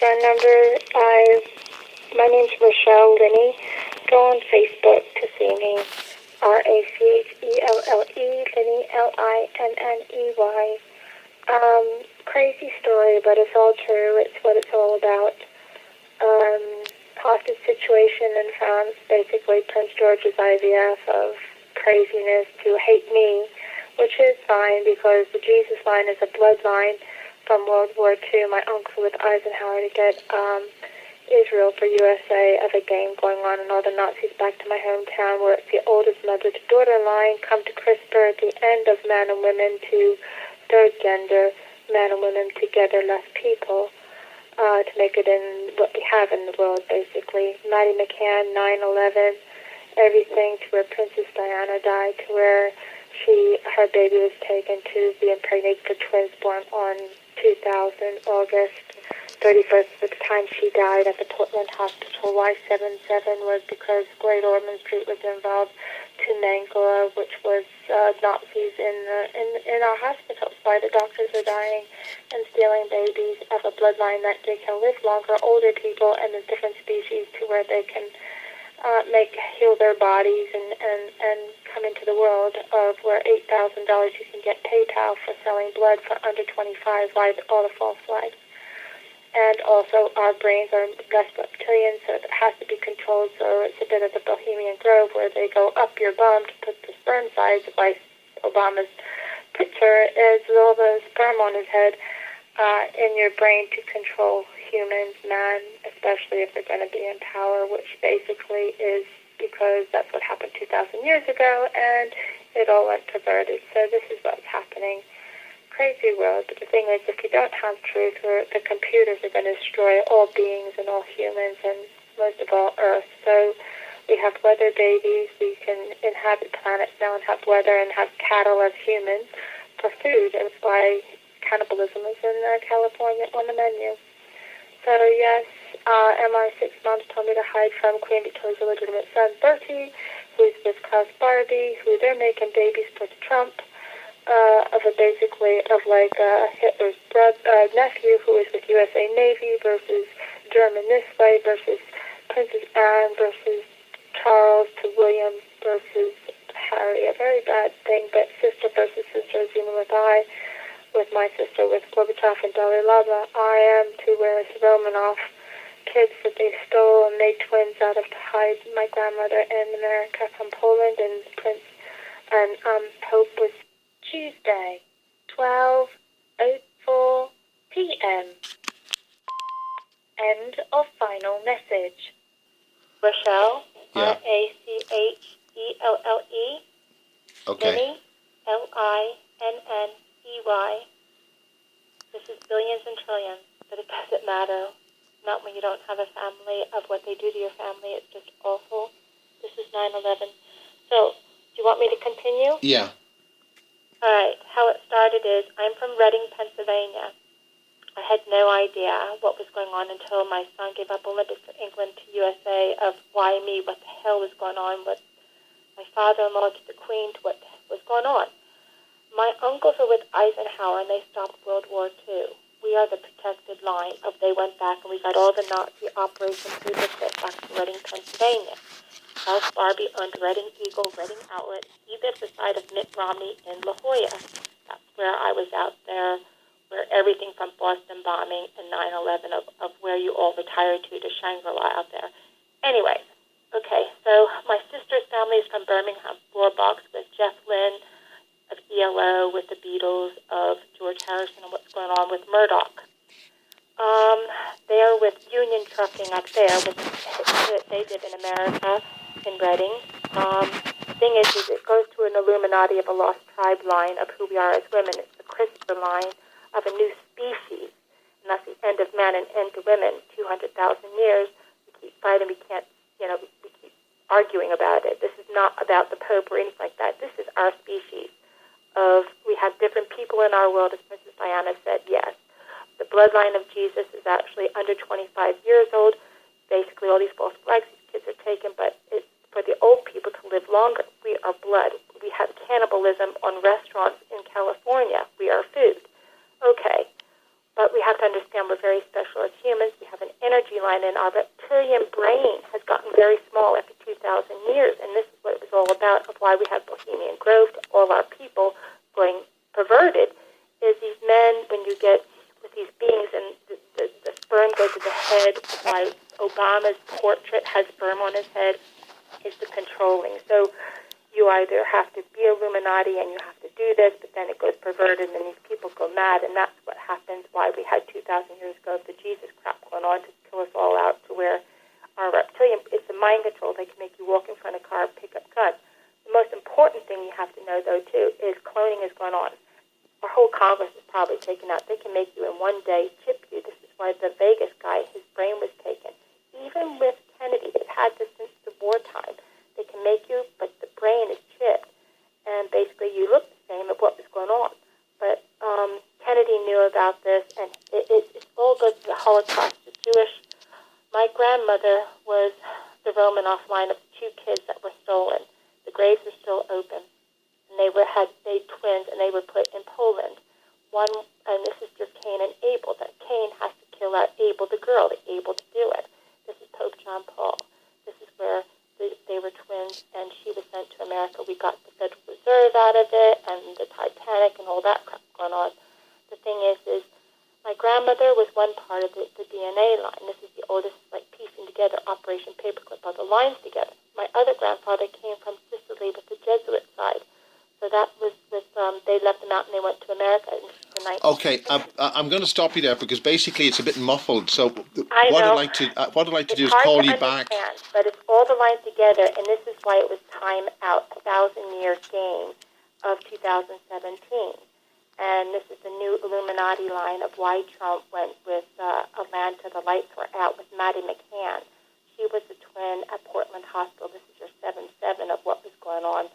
phone number. My name's Rachelle Linney. Go on Facebook to see me. Rachelle, Linney, Linney. Crazy story, but it's all true. It's what it's all about. Hostage situation in France, basically Prince George's IVF of craziness to hate me, which is fine because the Jesus line is a bloodline from World War II. My uncle with Eisenhower to get Israel for USA of a game going on and all the Nazis back to my hometown where it's the oldest mother-to-daughter line, come to CRISPR at the end of man and women to third gender, man and women together, less people. To make it in what we have in the world, basically. Maddie McCann, 9/11, everything to where Princess Diana died, to where her baby was taken to be impregnated for twins born on 2000, August 31st, at the time she died at the Portland Hospital. Why 77 was because Great Ormond Street was involved to Mangala, which was Nazis in our hospitals. Why the doctors are dying and stealing babies of a bloodline that they can live longer, older people, and the different species to where they can heal their bodies and come into the world of where $8,000 you can get PayPal for selling blood for under 25. Why all the false flags? And also our brains are less reptilian, so it has to be controlled. So it's a bit of the Bohemian Grove where they go up your bum to put the sperm size, like Obama's picture is all the sperm on his head in your brain to control humans, man, especially if they're going to be in power, which basically is because that's what happened 2,000 years ago, and it all went perverted. So this is what's happening. Crazy world, but the thing is, if you don't have truth, the computers are going to destroy all beings and all humans, and most of all Earth. So we have weather babies. We can inhabit planets now and have weather and have cattle as humans for food. That's why cannibalism is in California on the menu. So yes, my 6 months told me to hide from Queen Victoria's illegitimate son, Bertie, who's with Klaus Barbie, who they're making babies for Trump. Hitler's nephew, who is with USA Navy, versus German this way, versus Princess Anne, versus Charles to William, versus Harry. A very bad thing, but sister versus sister, as even with my sister, with Gorbachev and Dalai Lama. I am to where it's Romanov kids that they stole and made twins out of to hide my grandmother in America from Poland, and Pope was Tuesday, 12:04 p.m. End of final message. Rachelle, yeah. Rachelle, okay. Linney, Linney. This is billions and trillions, but it doesn't matter. Not when you don't have a family, of what they do to your family. It's just awful. This is 9/11. So, do you want me to continue? Yeah. All right, how it started is, I'm from Reading, Pennsylvania. I had no idea what was going on until my son gave up Olympics for England to USA, of why me, what the hell was going on, what my father-in-law to the Queen, to what was going on. My uncles are with Eisenhower, and they stopped World War II. We are the protected line of they went back, and we got all the Nazi operations we looked at back to Reading, Pennsylvania. Klaus Barbie owned Reading Eagle, Reading Outlet. He lived beside of Mitt Romney in La Jolla. That's where I was out there, where everything from Boston bombing and 9/11 of where you all retired to Shangri-La out there. Anyway, okay, so my sister's family is from Birmingham, Box with Jeff Lynne of ELO, with the Beatles, of George Harrison, and what's going on with Murdoch. They're with Union Trucking up there, with they did in America, in Reading. Thing is it goes to an Illuminati of a lost tribe line of who we are as women. It's the CRISPR line of a new species, and that's the end of man and end to women. 200,000 years, we keep fighting, we can't, we keep arguing about it. This is not about the Pope or anything like that. This is our species. We have different people in our world, as Princess Diana said, yes. The bloodline of Jesus is actually under 25 years old. Basically, all these false flags, these kids are taken, but it's for the old people to live longer. We are blood. We have cannibalism on restaurants in California. We are food. Okay. But we have to understand we're very special as humans. We have an energy line, and our reptilian brain has gotten very small after 2,000 years, and this is what it was all about, of why we have Bohemian Grove to all our people going perverted, is these men, when you get with these beings, and the sperm goes to the head, why Obama's portrait has sperm on his head, is the controlling. So you either have to be Illuminati and you have to do this, but then it goes perverted and then these people go mad, and that's what happens, why we had 2,000 years ago the Jesus crap going on to kill us all out, to where our reptilian, it's a mind control. They can make you walk in front of a car, pick up guns. The most important thing you have to know, though, too, is cloning is going on. Our whole Congress is probably taken out. They can make you in one day, chip you. This is why the Vegas guy, his brain was taken. Even with Kennedy, they've had this since the wartime. They can make you, but the brain is chipped. And basically you look the same of what was going on. But Kennedy knew about this, and it all goes to the Holocaust. The Jewish, my grandmother was the Romanov line of 2 kids that were stolen. The graves are still open. And they had made twins, and they were put in Poland. One, and this is just Cain and Abel, that Cain has to kill out Abel, the girl, the Abel to do it. This is Pope John Paul. This is where they were twins, and she was sent to America. We got the Federal Reserve out of it, and the Titanic, and all that crap going on. The thing is my grandmother was one part of the DNA line. This is the oldest, like, piecing together Operation Paperclip, all the lines together. My other grandfather came from Sicily with the Jesuit side. So that was with, they left them out and they went to America in the 1960s. Okay, I'm going to stop you there because basically it's a bit muffled. So what I'd like to do is call you back. But it's all the lines together, and this is why it was time out, 1,000-year game of 2017. And this is the new Illuminati line of why Trump went with Atlanta, the lights were out, with Maddie McCann. She was the twin at Portland Hospital. This is your 7/7 of what was going on.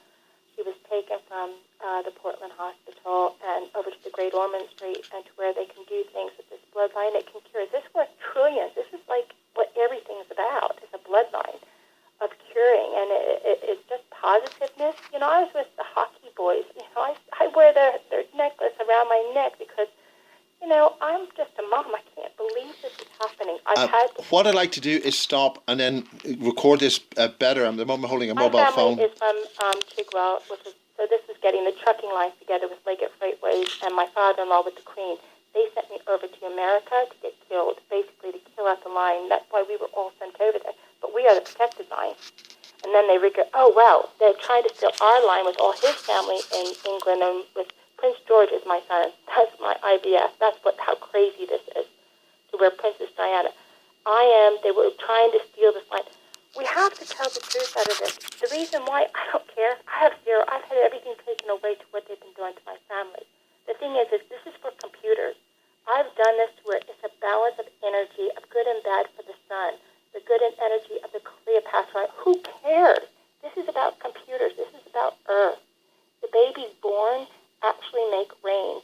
She was taken from the Portland Hospital and over to the Great Ormond Street, and to where they can do things with this bloodline. It can cure. This is worth trillions. This is like what everything's about. It's a bloodline of curing, and it's just positiveness. You know, I was with the hockey boys. You know, I wear their necklace around my neck because, you know, I'm just a mom. I can't believe this is happening. What I'd like to do is stop and then record this better. I'm the moment holding a mobile phone. My family is from Chigwell, so this is getting the trucking lines together with Leggett Freightways, and my father-in-law with the Queen. They sent me over to America to get killed, basically to kill out the line. That's why we were all sent over there. But we are the protected line. And then they regret, oh, well, they're trying to steal our line with all his family in England, and with Prince George is my son. That's my IVF. That's how crazy this is, to where Princess Diana. They were trying to steal this line. We have to tell the truth out of this. The reason why, I don't care. I've had everything taken away to what they've been doing to my family. The thing is this is for computers. I've done this to where it's a balance of energy, of good and bad for the sun, the good and energy of the Cleopatra. Who cares? This is about computers. This is about Earth. The babies born actually make rain.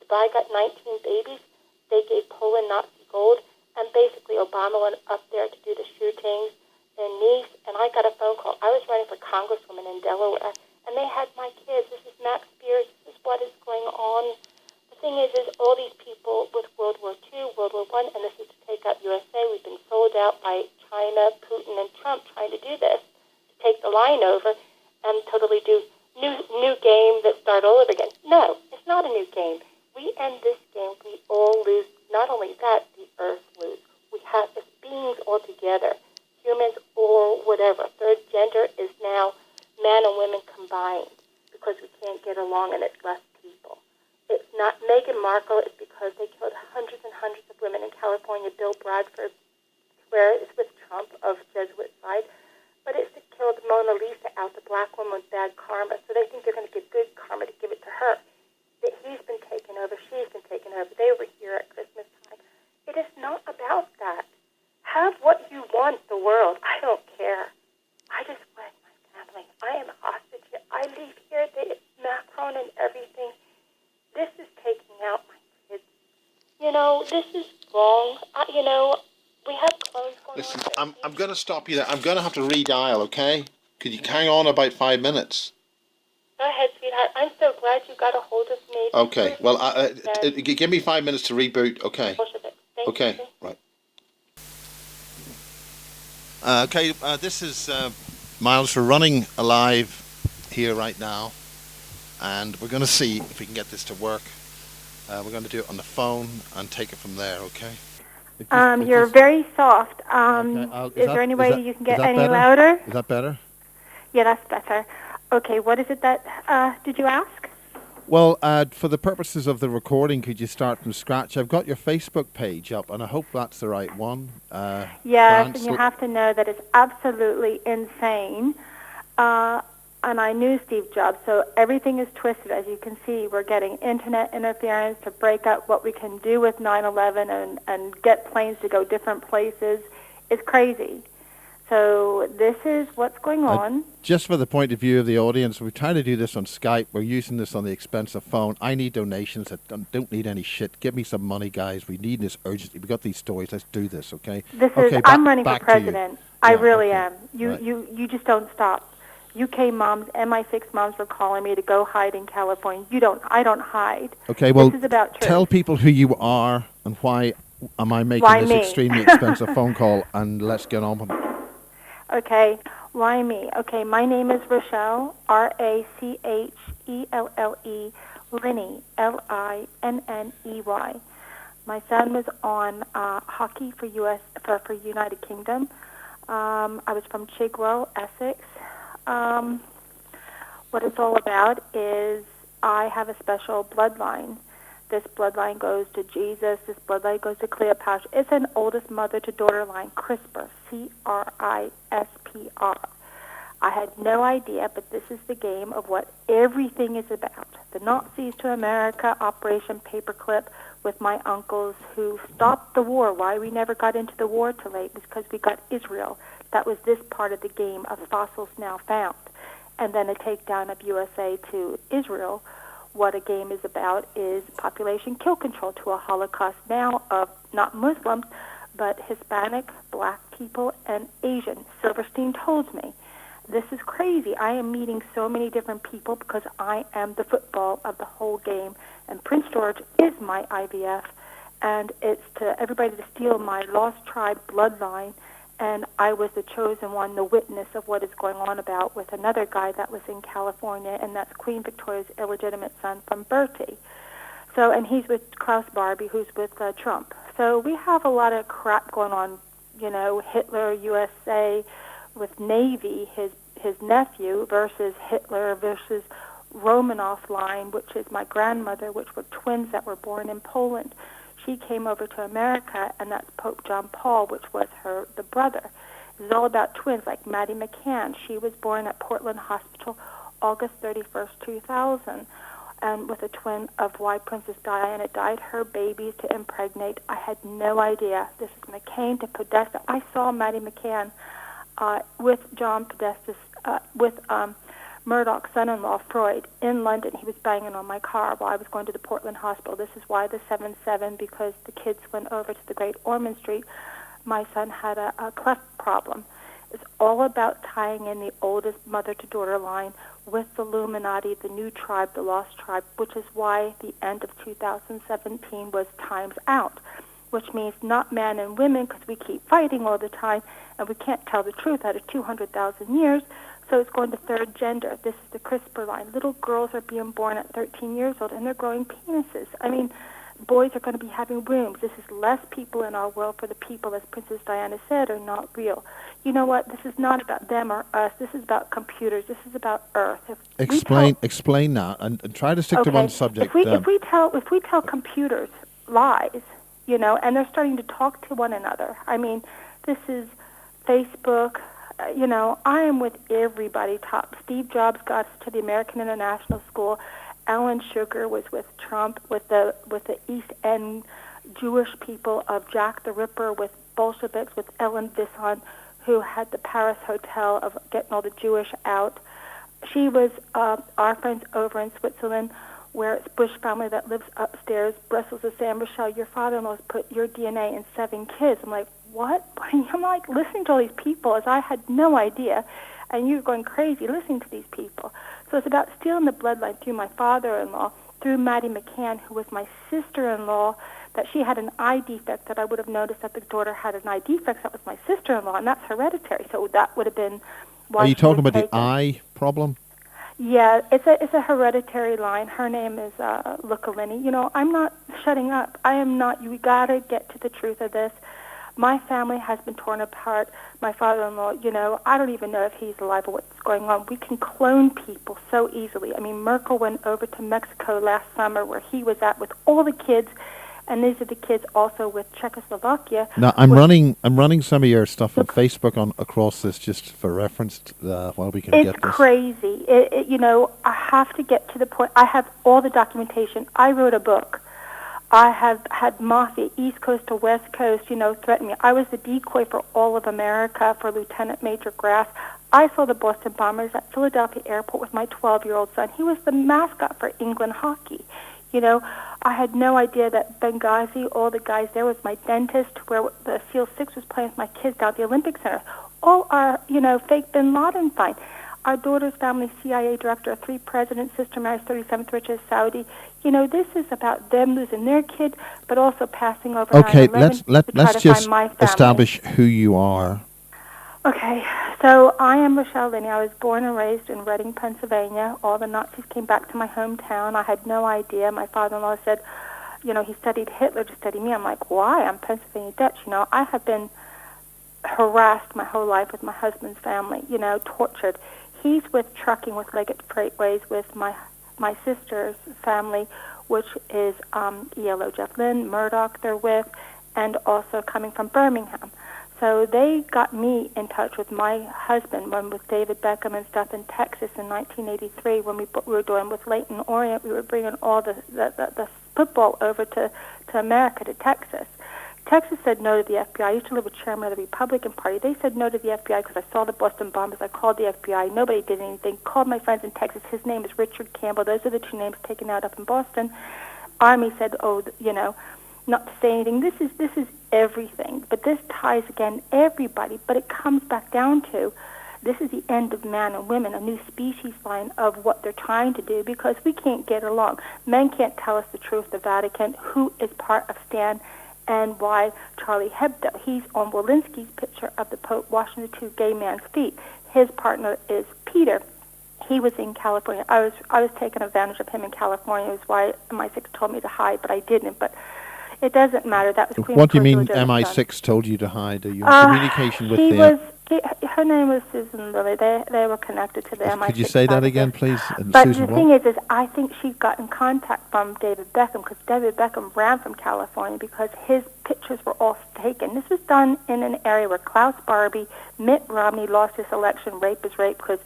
Dubai got 19 babies. They gave Poland Nazi gold, and basically Obama went up there to do the shootings in Nice, and I got a phone call. I was running for congresswoman in Delaware, and they had my kids. This is Max Spears. This is what is going on. The thing is all these people with World War II, World War I, and this is to take out USA. We've been sold out by China, Putin, and Trump trying to do this, to take the line over and totally do new game that start all over again. No, it's not a new game. We end this game, we all lose. Not only that, the Earth lose. We have as beings all together, humans or whatever. Third gender is now men and women combined because we can't get along and it's less people. It's not Meghan Markle. It's because they killed hundreds and hundreds of women in California. Bill Bradford, where it's with Trump of Jesuit side, but it's to kill the Mona Lisa out, the black woman with bad karma. So they think they're going to get good karma to give it to her. That he's been taken over, she's been taken over. They were here at Christmas time. It is not about that. Have what you want, the world. I don't care. I just want my family. I am a hostage here. I leave here. Macron and everything. This is taking out my kids. You know, this is wrong. We have clones going on. Listen, I'm going to stop you there. I'm going to have to redial, okay? Could you hang on about 5 minutes? Go ahead, sweetheart. sweetheart. I'm so glad you got a hold of me. Okay. Well, give me 5 minutes to reboot. Okay. Okay. Right. Okay. This is Miles. We're running alive here right now, and we're going to see if we can get this to work. We're going to do it on the phone and take it from there. Okay. You're very soft. Okay, is there any way you can get any better? louder? Is that better? Yeah, that's better. Okay, what is it that did you ask? Well, for the purposes of the recording, could you start from scratch? I've got your Facebook page up, and I hope that's the right one. Yes, and you have to know that it's absolutely insane. And I knew Steve Jobs, so everything is twisted. As you can see, we're getting internet interference to break up what we can do with 9/11 and get planes to go different places. It's crazy. So this is what's going on. Just for the point of view of the audience, we're trying to do this on Skype. We're using this on the expensive phone. I need donations. I don't need any shit. Give me some money, guys. We need this urgently. We got these stories. Let's do this, okay? I'm running for president. I really am. Right. You just don't stop. UK moms, MI6 moms were calling me to go hide in California. I don't hide. Okay, well, this is about truth. Tell people who you are and why am I making this extremely expensive phone call, and let's get on with it. Okay, why me? Okay, my name is Rachelle, Rachelle, Linney, Linney. My son was on hockey for United Kingdom. I was from Chigwell, Essex. What it's all about is I have a special bloodline. This bloodline goes to Jesus. This bloodline goes to Cleopatra. It's an oldest mother-to-daughter line, CRISPR, CRISPR. I had no idea, but this is the game of what everything is about. The Nazis to America, Operation Paperclip, with my uncles who stopped the war. Why we never got into the war till late was because we got Israel. That was this part of the game of fossils now found. And then a takedown of USA to Israel. What a game is about is population kill control to a Holocaust now of not Muslims, but Hispanic, black people, and Asian. Silverstein told me. This is crazy. I am meeting so many different people because I am the football of the whole game. And Prince George is my IVF. And it's to everybody to steal my lost tribe bloodline. And I was the chosen one, the witness of what is going on about with another guy that was in California, and that's Queen Victoria's illegitimate son from Bertie. So, and he's with Klaus Barbie, who's with Trump. So we have a lot of crap going on, Hitler, USA, with Navy, his nephew, versus Hitler versus Romanov line, which is my grandmother, which were twins that were born in Poland. She came over to America, and that's Pope John Paul, which was the brother. It was all about twins, like Maddie McCann. She was born at Portland Hospital August 31st, 2000, and with a twin of why Princess Diana died, her babies to impregnate. I had no idea. This is McCain to Podesta. I saw Maddie McCann with John Podesta's, with Murdoch's son-in-law, Freud, in London. He was banging on my car while I was going to the Portland Hospital. This is why the 7-7, because the kids went over to the Great Ormond Street. My son had a cleft problem. It's all about tying in the oldest mother-to-daughter line with the Illuminati, the new tribe, the lost tribe, which is why the end of 2017 was times out, which means not men and women, because we keep fighting all the time, and we can't tell the truth out of 200,000 years. So it's going to third gender. This is the CRISPR line. Little girls are being born at 13 years old, and they're growing penises. I mean, boys are going to be having wombs. This is less people in our world, for the people, as Princess Diana said, are not real. You know what? This is not about them or us. This is about computers. This is about Earth. Explain that, and try to stick to one subject. If we tell computers lies, and they're starting to talk to one another. I mean, this is Facebook. I am with everybody top. Steve Jobs got us to the American International School. Alan Sugar was with Trump, with the East End Jewish people of Jack the Ripper, with Bolsheviks, with Ellen Visson, who had the Paris Hotel of getting all the Jewish out. She was our friends over in Switzerland, where it's Bush family that lives upstairs. Brussels is saying, Rachelle, your father-in-law's put your DNA in 7 kids. I'm like, what? I'm like listening to all these people as I had no idea, and you're going crazy listening to these people. So it's about stealing the bloodline through my father-in-law, through Maddie McCann, who was my sister-in-law, that she had an eye defect that I would have noticed that the daughter had an eye defect. That was my sister-in-law, and that's hereditary. So that would have been why Are you she talking was about the taken. eye problem? Yeah, it's a hereditary line. Her name is Rachelle Linney. You know, I'm not shutting up. I am not. You gotta get to the truth of this. My family has been torn apart. My father-in-law, you know, I don't even know if he's alive or what's going on. We can clone people so easily. I mean, Merkel went over to Mexico last summer where he was at with all the kids, and these are the kids also with Czechoslovakia. Now, I'm running some of your stuff on Facebook on across this just for reference while we can get this. It's crazy. You know, I have to get to the point. I have all the documentation. I wrote a book. I have had mafia, East Coast to West Coast, you know, threaten me. I was the decoy for all of America for Lieutenant Major Grass. I saw the Boston Bombers at Philadelphia Airport with my 12-year-old son. He was the mascot for England hockey. You know, I had no idea that Benghazi, all the guys there, was my dentist, where the SEAL 6 was playing with my kids down at the Olympic Center. All are, you know, fake Bin Laden find. Our daughter's family, CIA director, 3 presidents, sister marries 37th richest Saudi. You know, this is about them losing their kid, but also passing over 9/11 let's to just find my family. establish who you are. Okay, so I am Rachelle Linney. I was born and raised in Reading, Pennsylvania. All the Nazis came back to my hometown. I had no idea. My father-in-law said, you know, he studied Hitler to study me. I'm like, why? I'm Pennsylvania Dutch. You know, I have been harassed my whole life with my husband's family, you know, tortured. He's with trucking with Leggett Freightways with my sister's family, which is ELO Jeff Lynn, Murdoch they're with, and also coming from Birmingham. So they got me in touch with my husband when with David Beckham and stuff in Texas in 1983 when we were doing with Leighton Orient. We were bringing all the football over to America, to Texas. Texas said no to the FBI. I used to live with chairman of the Republican Party. They said no to the FBI because I saw the Boston Bombers. I called the FBI. Nobody did anything. Called my friends in Texas. His name is Richard Campbell. Those are the 2 names taken out up in Boston. Army said, oh, you know, not to say anything. This is everything. But this ties, again, everybody. But it comes back down to this is the end of man and women, a new species line of what they're trying to do because we can't get along. Men can't tell us the truth, the Vatican, who is part of Stan, and why Charlie Hebdo. He's on Walensky's picture of the Pope washing the 2 gay man's feet. His partner is Peter. He was in California. I was taking advantage of him in California. It was why MI6 told me to hide, but I didn't. But it doesn't matter. That was Queen What do you mean Elizabeth's MI6 son. told you to hide? Are you in communication with them? Her name was Susan Lilly. They were connected to the MI6. Could you say that again, please? But Susan, the thing is I think she got in contact from David Beckham because David Beckham ran from California because his pictures were all taken. This was done in an area where Klaus Barbie, Mitt Romney lost his election. Rape is rape because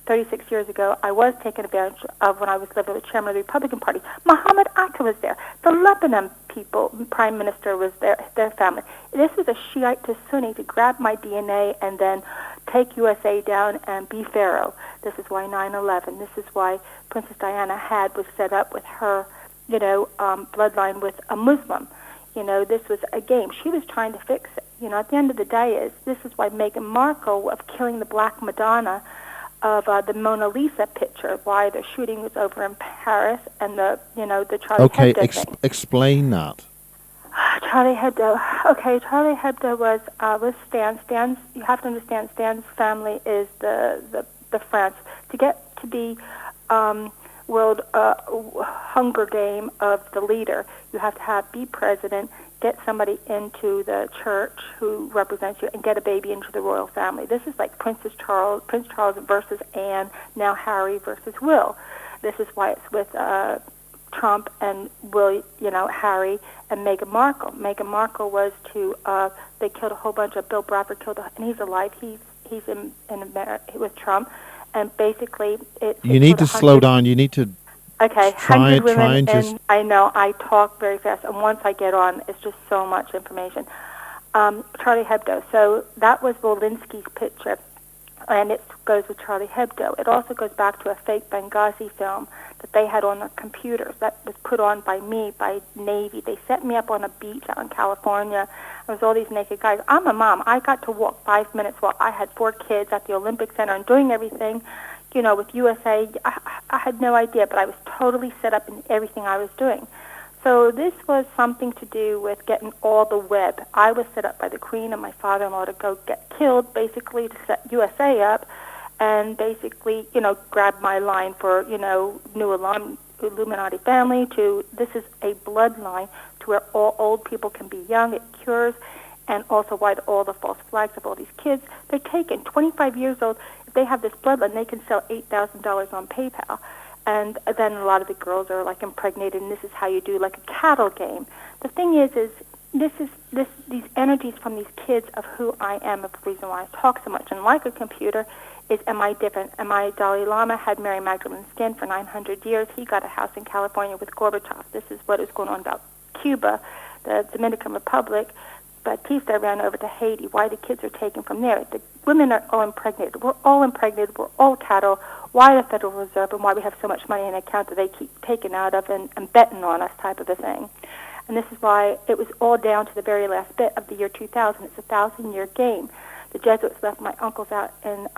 36 years ago, I was taken advantage of when I was living with the chairman of the Republican Party. Mohammed Atta was there. The Lebanon people, prime minister was there, their family. This was a Shiite to Sunni to grab my DNA and then take USA down and be Pharaoh. This is why 9/11. This is why Princess Diana was set up with her, you know, bloodline with a Muslim. You know, this was a game. She was trying to fix it. You know, at the end of the day, this is why Meghan Markle of killing the Black Madonna of the Mona Lisa picture, why the shooting was over in Paris and the Charlie Hebdo thing. Explain that. Charlie Hebdo. Okay, Charlie Hebdo was Stan. Stan's, you have to understand, Stan's family is the France. To get to be world hunger game of the leader, you have to be president, get somebody into the church who represents you, and get a baby into the royal family. This is like Prince Charles versus Anne, now Harry versus Will. This is why it's with Trump and Will, Harry and Meghan Markle. Meghan Markle was they killed a whole bunch of, Bill Bradford killed, and he's alive. He's in America with Trump, and basically you need to slow down. You need to. Okay, try 100 women, and just. I know, I talk very fast, and once I get on, it's just so much information. Charlie Hebdo, so that was Walensky's picture, and it goes with Charlie Hebdo. It also goes back to a fake Benghazi film that they had on the computers that was put on by me, by Navy. They set me up on a beach out in California. There was all these naked guys. I'm a mom. I got to walk 5 minutes while I had 4 kids at the Olympic Center and doing everything. with USA, I had no idea, but I was totally set up in everything I was doing. So this was something to do with getting all the web. I was set up by the Queen and my father-in-law to go get killed, basically, to set USA up, and basically, grab my line for, new Illuminati family to, this is a bloodline to where all old people can be young, it cures, and also why all the false flags of all these kids, they're taken. 25 years old, if they have this bloodline, they can sell $8,000 on PayPal. And then a lot of the girls are like impregnated, and this is how you do like a cattle game. The thing is these energies from these kids of who I am, of the reason why I talk so much. And like a computer, is am I different? Am I Dalai Lama had Mary Magdalene's skin for 900 years. He got a house in California with Gorbachev. This is what is going on about Cuba, the Dominican Republic. Batista ran over to Haiti. Why the kids are taken from there? The women are all impregnated. We're all impregnated. We're all cattle. Why the Federal Reserve and why we have so much money in an account that they keep taking out of and betting on us type of a thing. And this is why it was all down to the very last bit of the year 2000. It's a 1,000-year game. The Jesuits left my uncles out in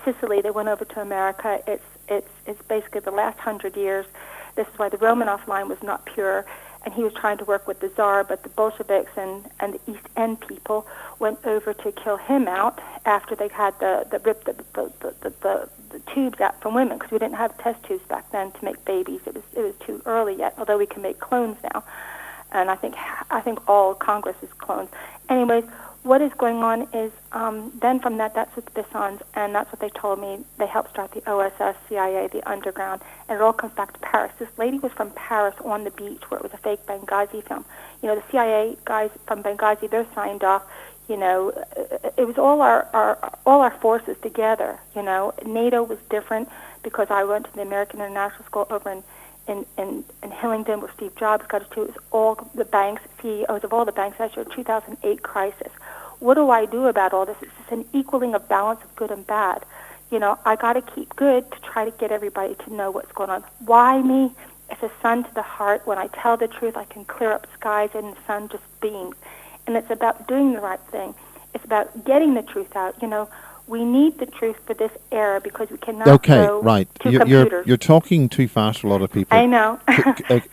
Sicily. They went over to America. It's basically the last 100 years. This is why the Romanov line was not pure. And he was trying to work with the Tsar, but the Bolsheviks and the East End people went over to kill him out after they had ripped the tubes out from women, because we didn't have test tubes back then to make babies. It was too early yet, although we can make clones now. And I think all Congress is clones. Anyways, what is going on is then from that's with the Bissons, and that's what they told me. They helped start the OSS, CIA, the underground, and it all comes back to Paris. This lady was from Paris on the beach where it was a fake Benghazi film. The CIA guys from Benghazi, they're signed off. It was all our forces together. NATO was different because I went to the American International School over in Hillingdon where Steve Jobs got it to. It was all the banks, CEOs of all the banks. That's your 2008 crisis. What do I do about all this? It's just an equaling of balance of good and bad. I got to keep good to try to get everybody to know what's going on. Why me? It's a sun to the heart. When I tell the truth, I can clear up skies and the sun just beams. And it's about doing the right thing. It's about getting the truth out. We need the truth for this era because we cannot go right. to computers. You're talking too fast for a lot of people. I know.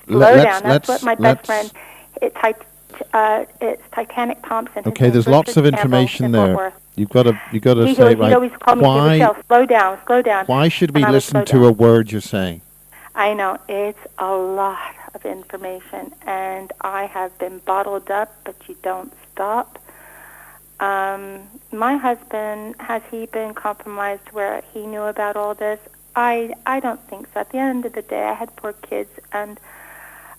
Slow down. That's what my best friend, it's Titanic Thompson. Okay, there's lots of information there. You've got to say, right, he always called me, Rachelle, slow down. Why should we listen to a word you're saying? I know. It's a lot of information, and I have been bottled up, but you don't stop. My husband, has he been compromised where he knew about all this? I don't think so. At the end of the day, I had 4 kids, and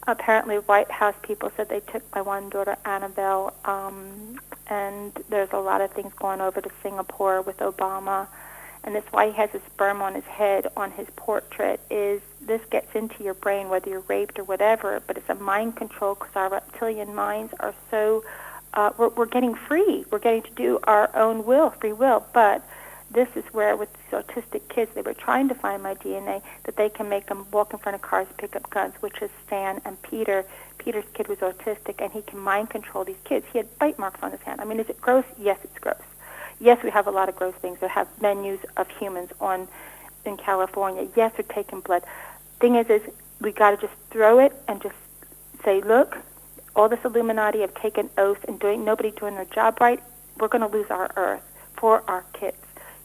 apparently White House people said they took my one daughter, Annabelle, and there's a lot of things going over to Singapore with Obama, and that's why he has a sperm on his head on his portrait, is this gets into your brain, whether you're raped or whatever, but it's a mind control because our reptilian minds are so... we're getting free. We're getting to do our own free will. But this is where, with these autistic kids, they were trying to find my DNA, that they can make them walk in front of cars, pick up guns, which is Stan and Peter. Peter's kid was autistic, and he can mind control these kids. He had bite marks on his hand. I mean, is it gross? Yes, it's gross. Yes, we have a lot of gross things that have menus of humans in California. Yes, they're taking blood. Thing is we got to just throw it and just say, look, all this Illuminati have taken oaths and nobody doing their job right. We're going to lose our Earth for our kids.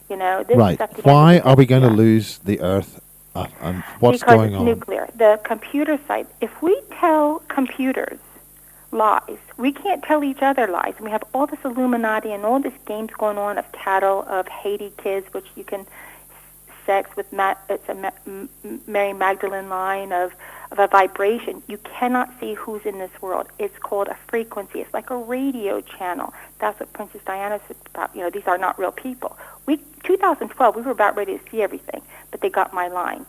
This right. Is why are we going to lose the Earth? And what's going on? Because it's nuclear. The computer side. If we tell computers lies, we can't tell each other lies. And we have all this Illuminati and all these games going on of cattle, of Haiti kids, which you can sex with. It's a Mary Magdalene line of a vibration. You cannot see who's in this world. It's called a frequency. It's like a radio channel. That's what Princess Diana said about, these are not real people. 2012, we were about ready to see everything, but they got my line.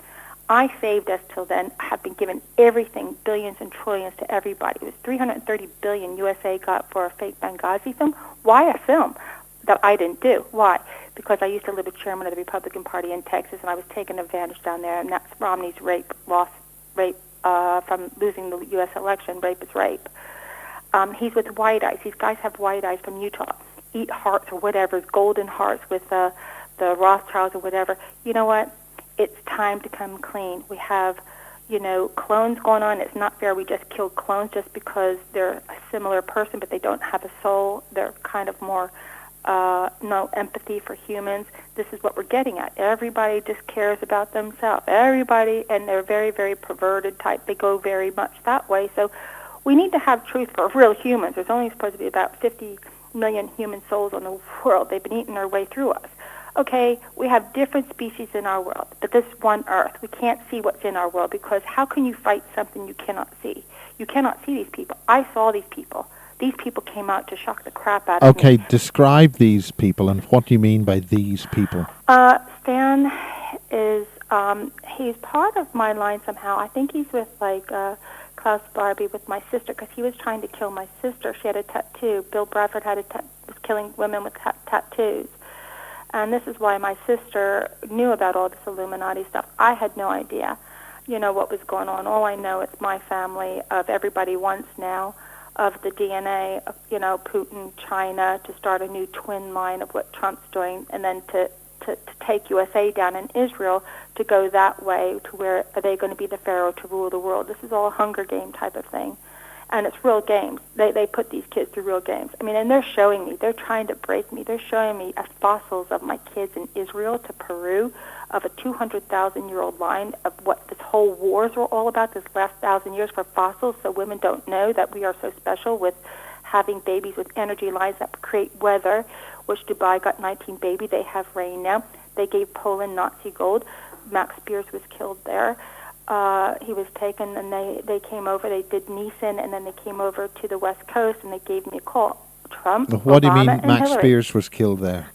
I saved us till then, have been given everything, billions and trillions to everybody. It was $330 billion USA got for a fake Benghazi film. Why a film that I didn't do? Why? Because I used to live with chairman of the Republican Party in Texas, and I was taking advantage down there, and that's Romney's rape from losing the U.S. election. Rape is rape. He's with white eyes. These guys have white eyes from Utah. Eat hearts or whatever, golden hearts with the the Rothschilds or whatever. You know what? It's time to come clean. We have, clones going on. It's not fair. We just kill clones just because they're a similar person, but they don't have a soul. They're kind of more no empathy for humans. This is what we're getting at. Everybody just cares about themselves. Everybody, and they're very, very perverted type. They go very much that way. So we need to have truth for real humans. There's only supposed to be about 50 million human souls in the world. They've been eating their way through us. Okay, we have different species in our world, but this one Earth. We can't see what's in our world because how can you fight something you cannot see? You cannot see these people. I saw these people. These people came out to shock the crap out of me. Okay, describe these people and what do you mean by these people? Stan is, he's part of my line somehow. I think he's with, Klaus Barbie with my sister because he was trying to kill my sister. She had a tattoo. Bill Bradford was killing women with tattoos. And this is why my sister knew about all this Illuminati stuff. I had no idea, what was going on. All I know is my family of everybody once now of the DNA of, Putin, China, to start a new twin line of what Trump's doing, and then to take USA down in Israel to go that way to where are they going to be the pharaoh to rule the world. This is all a Hunger Game type of thing. And it's real games. They put these kids through real games. I mean, and they're showing me. They're trying to break me. They're showing me fossils of my kids in Israel to Peru of a 200,000-year-old line of what this whole wars were all about, this last 1,000 years for fossils, so women don't know that we are so special with having babies with energy lines that create weather, which Dubai got 19 baby. They have rain now. They gave Poland Nazi gold. Max Spears was killed there. He was taken, and they came over. They did Neeson, and then they came over to the West Coast, and they gave me a call. Trump, What do you Obama, mean and Max Hillary. Spears was killed there?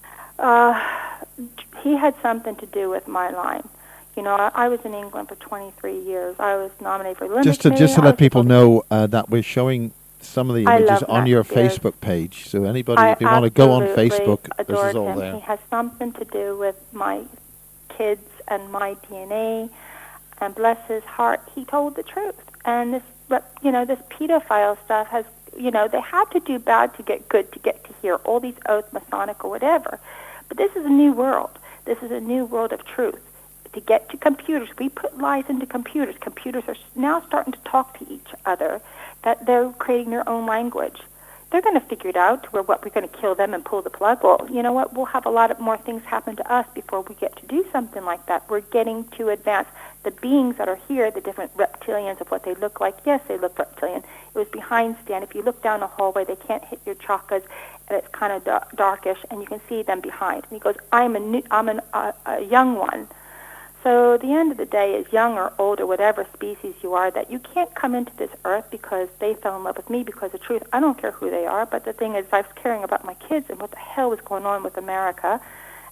He had something to do with my line. I was in England for 23 years. I was nominated for Limit Just to let people know that we're showing some of the images on Max your Spears. Facebook page. So anybody, if you want to go on Facebook, this is all him. there. He has something to do with my kids and my DNA. And bless his heart, he told the truth. And this pedophile stuff has, they had to do bad to get good, to get to hear all these oaths, Masonic or whatever. But this is a new world. This is a new world of truth. To get to computers, we put lies into computers. Computers are now starting to talk to each other, that they're creating their own language. They're going to figure it out to where we're going to kill them and pull the plug. Well, you know what? We'll have a lot of more things happen to us before we get to do something like that. We're getting to advance. The beings that are here, the different reptilians of what they look like, yes, they look reptilian. It was behind Stan. If you look down the hallway, they can't hit your chakras, and it's kind of darkish, and you can see them behind. And he goes, I'm a young one. So at the end of the day, as young or old or whatever species you are, that you can't come into this earth because they fell in love with me because of truth. I don't care who they are, but the thing is, I was caring about my kids and what the hell was going on with America,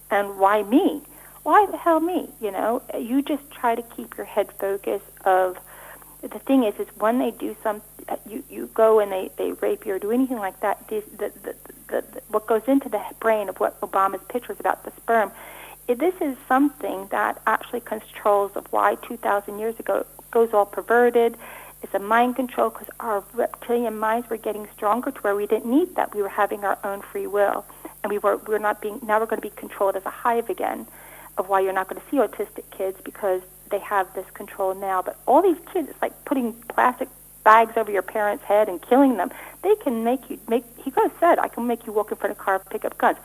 and why me? Why the hell me? You just try to keep your head focused of, the thing is when they do you go and they rape you or do anything like that, what goes into the brain of what Obama's pitch was about, the sperm, this is something that actually controls of why 2,000 years ago it goes all perverted. It's a mind control because our reptilian minds were getting stronger to where we didn't need that. We were having our own free will, and we're not being. Now we're going to be controlled as a hive again. Of why you're not going to see autistic kids because they have this control now. But all these kids, it's like putting plastic bags over your parents' head and killing them. They can he could have said, I can make you walk in front of a car and pick up guns.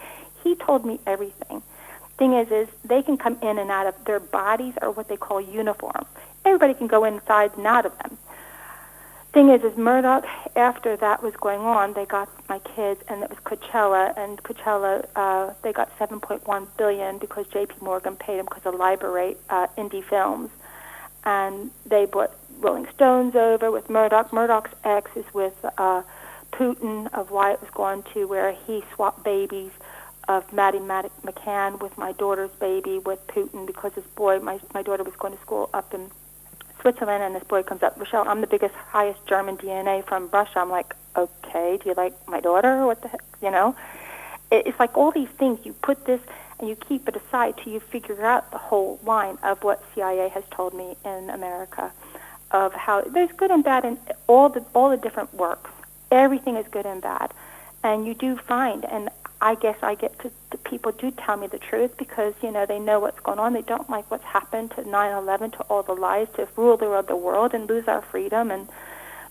He told me everything. Thing is they can come in and out of their bodies are what they call uniforms. Everybody can go inside and out of them. Thing is Murdoch, after that was going on, they got my kids, and it was Coachella, and Coachella, they got $7.1 billion because J.P. Morgan paid them because of Elaboration, indie films, and they brought Rolling Stones over with Murdoch. Murdoch's ex is with Putin, of why it was going to where he swapped babies of Maddie McCann with my daughter's baby with Putin because this boy, my daughter was going to school up in Switzerland, and this boy comes up, Rachelle, I'm the biggest, highest German DNA from Russia. I'm like, okay, do you like my daughter? What the heck, It's like all these things, you put this and you keep it aside till you figure out the whole line of what CIA has told me in America, of how there's good and bad in all the different works. Everything is good and bad. And you do find, and I guess I get to, the people do tell me the truth because, they know what's going on. They don't like what's happened to 9/11, to all the lies, to ruler of the world and lose our freedom and,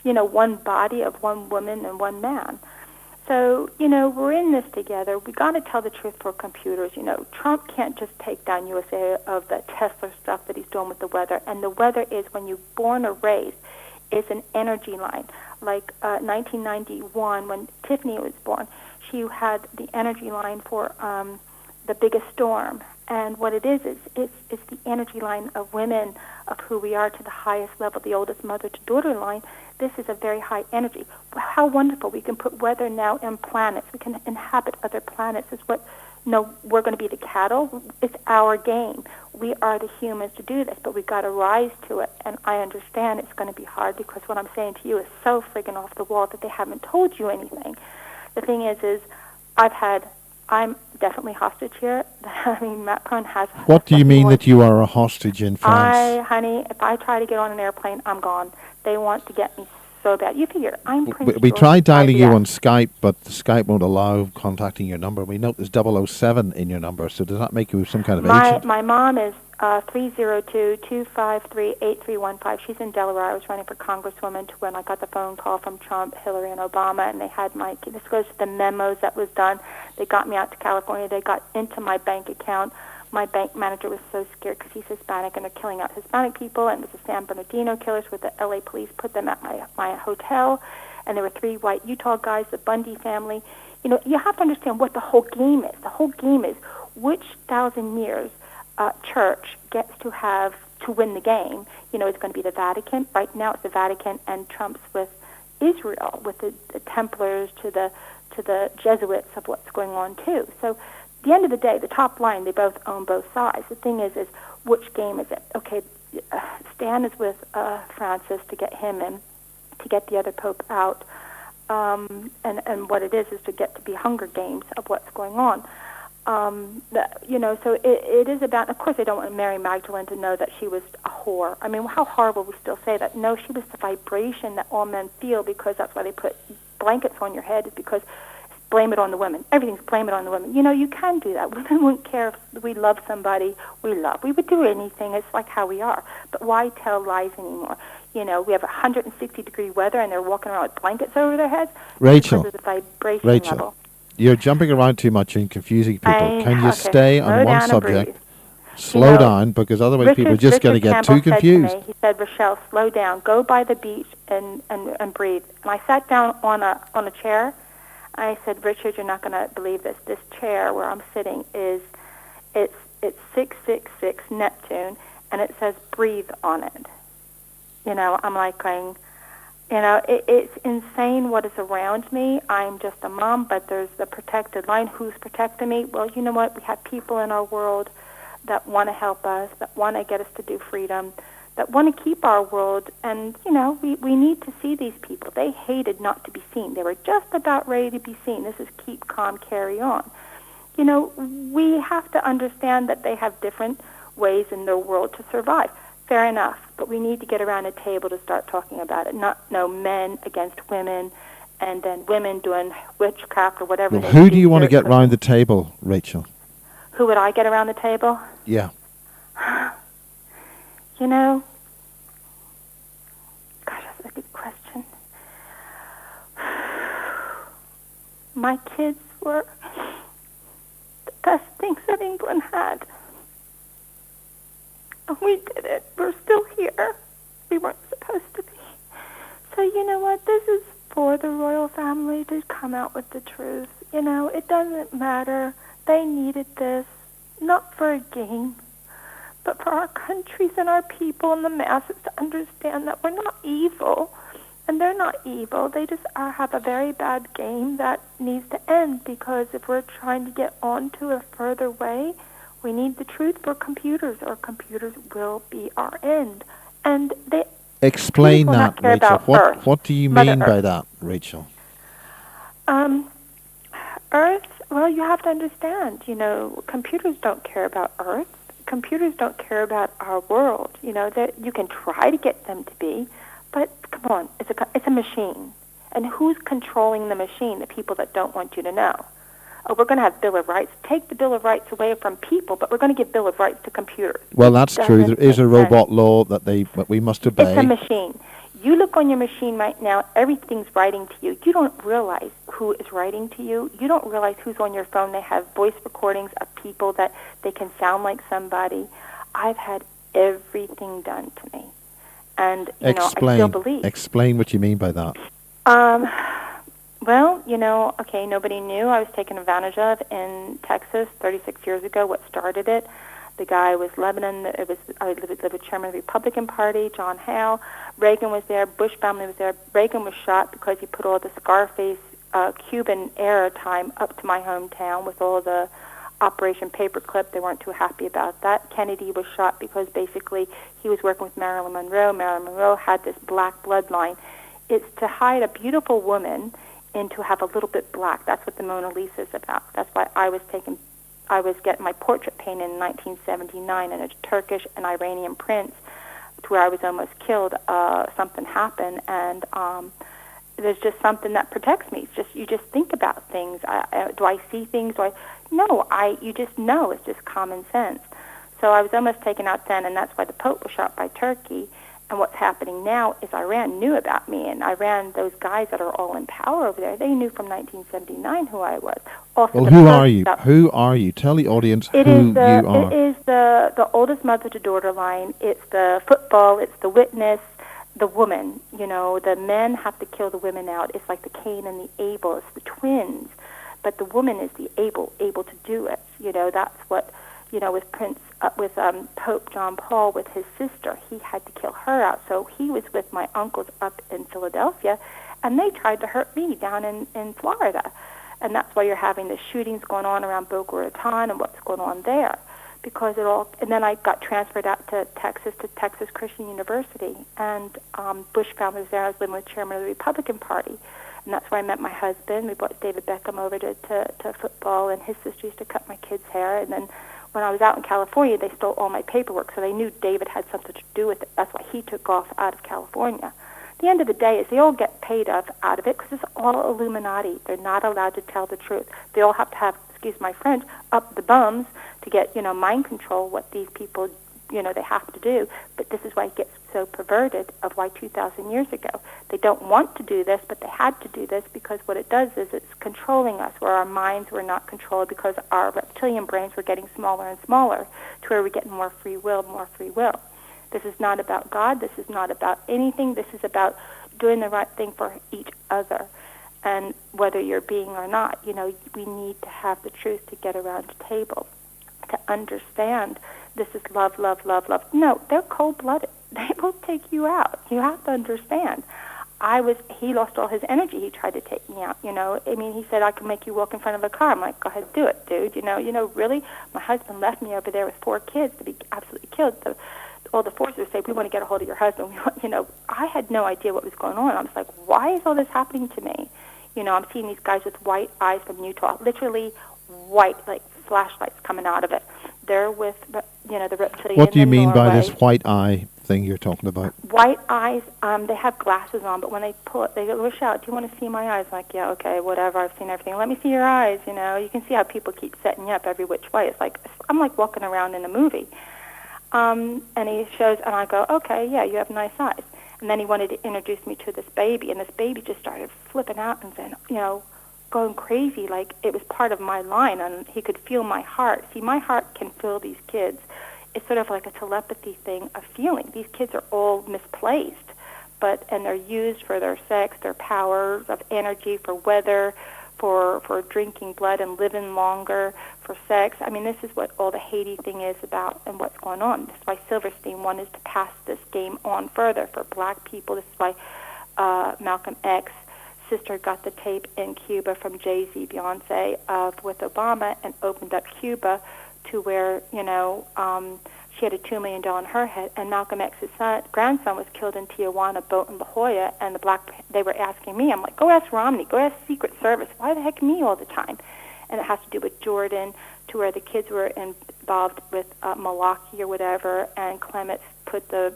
one body of one woman and one man. So, we're in this together. We got to tell the truth for computers. Trump can't just take down USA of the Tesla stuff that he's doing with the weather. And the weather is, when you're born or raised, is an energy line. Like 1991, when Tiffany was born, she had the energy line for the biggest storm. And what it is it's the energy line of women, of who we are to the highest level, the oldest mother-to-daughter line. This is a very high energy. How wonderful. We can put weather now in planets. We can inhabit other planets. It's what, we're going to be the cattle. It's our game. We are the humans to do this, but we've got to rise to it. And I understand it's going to be hard because what I'm saying to you is so friggin' off the wall that they haven't told you anything. The thing is I'm definitely hostage here. I mean, Macron has... What do you mean that you are a hostage in France? Honey, if I try to get on an airplane, I'm gone. They want to get me so bad. You figure, I'm Prince We George tried dialing you IVF. on Skype, but the Skype won't allow contacting your number. We note there's 007 in your number, so does that make you some kind of agent? My mom is 302-253-8315. She's in Delaware. I was running for congresswoman to when I got the phone call from Trump, Hillary, and Obama, and they had this goes to the memos that was done. They got me out to California. They got into my bank account. My bank manager was so scared because he's Hispanic, and they're killing out Hispanic people, and it was the San Bernardino killers with the L.A. police put them at my hotel, and there were 3 white Utah guys, the Bundy family. You have to understand what the whole game is. The whole game is which 1,000 years church gets to have to win the game. It's going to be the Vatican. Right now it's the Vatican, and Trump's with Israel, with the Templars to the Jesuits of what's going on too. So at the end of the day, the top line, they both own both sides. The thing is which game is it? Okay, Stan is with Francis to get him in, to get the other pope out, and what it is to get to be Hunger Games of what's going on. So it is about, of course they don't want Mary Magdalene to know that she was a whore. I mean, how horrible we still say that. No, she was the vibration that all men feel, because that's why they put blankets on your head, is because blame it on the women. Everything's blame it on the women. You can do that. Women wouldn't care if we love somebody we love. We would do anything. It's like how we are. But why tell lies anymore? We have 160-degree weather and they're walking around with blankets over their heads. Rachel, because of the vibration level. You're jumping around too much and confusing people. Can you okay. stay Slow on one down subject? Slow down, because otherwise people are just going to get too confused. He said, Rachelle, slow down. Go by the beach and breathe. And I sat down on a chair. I said, Richard, you're not going to believe this. This chair where I'm sitting it's 666 Neptune, and it says breathe on it. I'm like going... it's insane what is around me. I'm just a mom, but there's the protected line. Who's protecting me? Well, you know what? We have people in our world that want to help us, that want to get us to do freedom, that want to keep our world. And, we need to see these people. They hated not to be seen. They were just about ready to be seen. This is keep calm, carry on. We have to understand that they have different ways in their world to survive. Fair enough, but we need to get around a table to start talking about it. Not men against women, and then women doing witchcraft or whatever. Well, who do you want to get around the table, Rachel? Who would I get around the table? Yeah. Gosh, that's a good question. My kids were the best things that England had. We did it. We're still here. We weren't supposed to be. So you know what? This is for the royal family to come out with the truth. It doesn't matter. They needed this, not for a game, but for our countries and our people and the masses to understand that we're not evil. And they're not evil. They just have a very bad game that needs to end, because if we're trying to get on to a further way, we need the truth for computers, or computers will be our end. And they explain that, Rachel. What do you mean by that, Rachel? Earth, well, you have to understand, computers don't care about Earth. Computers don't care about our world. That you can try to get them to be, but come on, it's a machine. And who's controlling the machine? The people that don't want you to know. oh, we're going to have Bill of Rights. Take the Bill of Rights away from people, but we're going to give Bill of Rights to computers. Well, that's true. There is a robot law that we must obey. It's a machine. You look on your machine right now, everything's writing to you. You don't realize who is writing to you. You don't realize who's on your phone. They have voice recordings of people that they can sound like somebody. I've had everything done to me. And, I still believe. Explain what you mean by that. Well, okay, nobody knew I was taken advantage of in Texas 36 years ago. What started it? The guy was Lebanon. I lived with chairman of the Republican Party, John Hale. Reagan was there. Bush family was there. Reagan was shot because he put all the Scarface Cuban era time up to my hometown with all the Operation Paperclip. They weren't too happy about that. Kennedy was shot because basically he was working with Marilyn Monroe. Marilyn Monroe had this black bloodline. It's to hide a beautiful woman and to have a little bit black. That's what the Mona Lisa is about. That's why I was getting my portrait painted in 1979, and a Turkish and Iranian prince, to where I was almost killed. Something happened, and there's just something that protects me. It's just you just think about things. Do I see things? No. You just know. It's just common sense. So I was almost taken out then, and that's why the Pope was shot by Turkey. And what's happening now is Iran knew about me, and Iran, those guys that are all in power over there, they knew from 1979 who I was. Also, well, who are you? Who are you? Tell the audience who you are. It is the oldest mother-to-daughter line. It's the football. It's the witness, the woman. The men have to kill the women out. It's like the Cain and the Abel. It's the twins. But the woman is the able to do it. That's what... with Pope John Paul, with his sister, he had to kill her out. So he was with my uncles up in Philadelphia, and they tried to hurt me down in Florida. And that's why you're having the shootings going on around Boca Raton and what's going on there. Because and then I got transferred out to Texas Christian University, and Bush family was there. I was living with chairman of the Republican Party. And that's where I met my husband. We brought David Beckham over to football, and his sister used to cut my kids' hair. And then when I was out in California, they stole all my paperwork, so they knew David had something to do with it. That's why he took off out of California. The end of the day is they all get paid out of it because it's all Illuminati. They're not allowed to tell the truth. They all have to have, excuse my French, up the bums to get, mind control, what these people, they have to do. But this is why it gets so perverted, of why 2,000 years ago. They don't want to do this, but they had to do this because what it does is it's controlling us, where our minds were not controlled because our reptilian brains were getting smaller and smaller, to where we're getting more free will. This is not about God. This is not about anything. This is about doing the right thing for each other. And whether you're being or not, we need to have the truth to get around the table, to understand this is love, love, love, love. No, they're cold-blooded. They will take you out. You have to understand. He lost all his energy. He tried to take me out, he said, I can make you walk in front of a car. I'm like, go ahead, do it, dude. Really? My husband left me over there with 4 kids to be absolutely killed. All the forces say, we want to get a hold of your husband. I had no idea what was going on. I was like, why is all this happening to me? I'm seeing these guys with white eyes from Utah, literally white, like flashlights coming out of it. They're with, the reptilian. What do you mean by this white eye thing you're talking about? White eyes, they have glasses on, but when they pull it, they go, Rachelle, do you want to see my eyes? I'm like, yeah, okay, whatever, I've seen everything. Let me see your eyes, You can see how people keep setting you up every which way. It's like, I'm like walking around in a movie. And he shows, and I go, okay, yeah, you have nice eyes. And then he wanted to introduce me to this baby, and this baby just started flipping out and saying, going crazy, like it was part of my line, and he could feel my heart. See, my heart can feel these kids. It's sort of like a telepathy thing of feeling. These kids are all misplaced, and they're used for their sex, their powers of energy, for weather, for drinking blood and living longer, for sex. I mean, this is what all the Haiti thing is about and what's going on. This is why Silverstein wanted to pass this game on further for black people. This is why Malcolm X sister got the tape in Cuba from Jay-Z, Beyonce, with Obama, and opened up Cuba to where, she had a $2 million in her head, and Malcolm X's grandson was killed in Tijuana, boat in La Jolla, and they were asking me. I'm like, go ask Romney, go ask Secret Service. Why the heck me all the time? And it has to do with Jordan, to where the kids were involved with Milwaukee or whatever, and Clements put the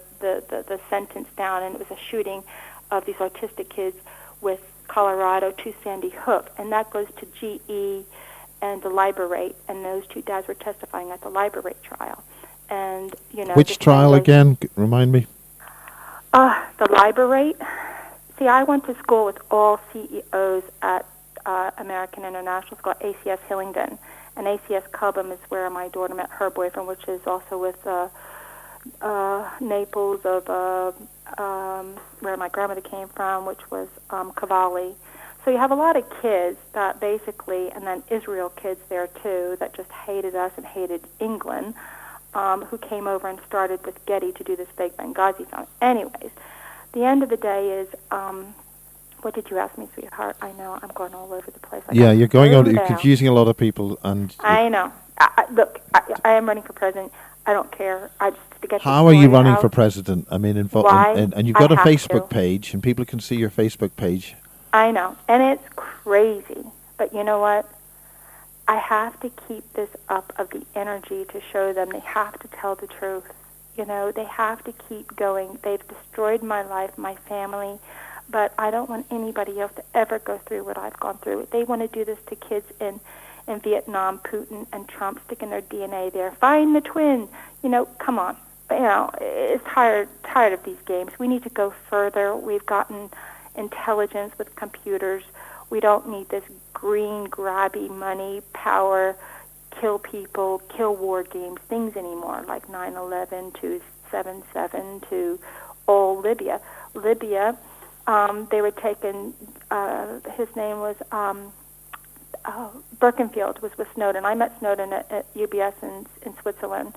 sentence down, and it was a shooting of these autistic kids with Colorado to Sandy Hook, and that goes to GE and Elaborate, and those two dads were testifying at the Elaborate trial. And, Which trial again? Remind me. The Elaborate. See, I went to school with all CEOs at American International School, ACS Hillingdon. And ACS Cobham is where my daughter met her boyfriend, which is also with Naples of where my grandmother came from, which was Cavalli. So you have a lot of kids that basically, and then Israel kids there too, that just hated us and hated England, who came over and started with Getty to do this fake Benghazi film. Anyways, the end of the day is, what did you ask me, sweetheart? I know, I'm going all over the place. You're going on, you're confusing a lot of people. And I know. Look, I am running for president. I don't care. I just to get. How are you running for president? I mean, Why? And you've got a Facebook page, and people can see your Facebook page. I know, and it's crazy. But you know what? I have to keep this up of the energy to show them they have to tell the truth. They have to keep going. They've destroyed my life, my family, but I don't want anybody else to ever go through what I've gone through. They want to do this to kids in Vietnam, Putin and Trump sticking their DNA there. Find the twin. Come on. It's tired of these games. We need to go further. We've gotten intelligence with computers. We don't need this green, grabby money, power, kill people, kill war games, things anymore, like 9/11 to 7/7 to all Libya. Libya, they were taking, his name was Birkenfield, was with Snowden. I met Snowden at UBS in Switzerland.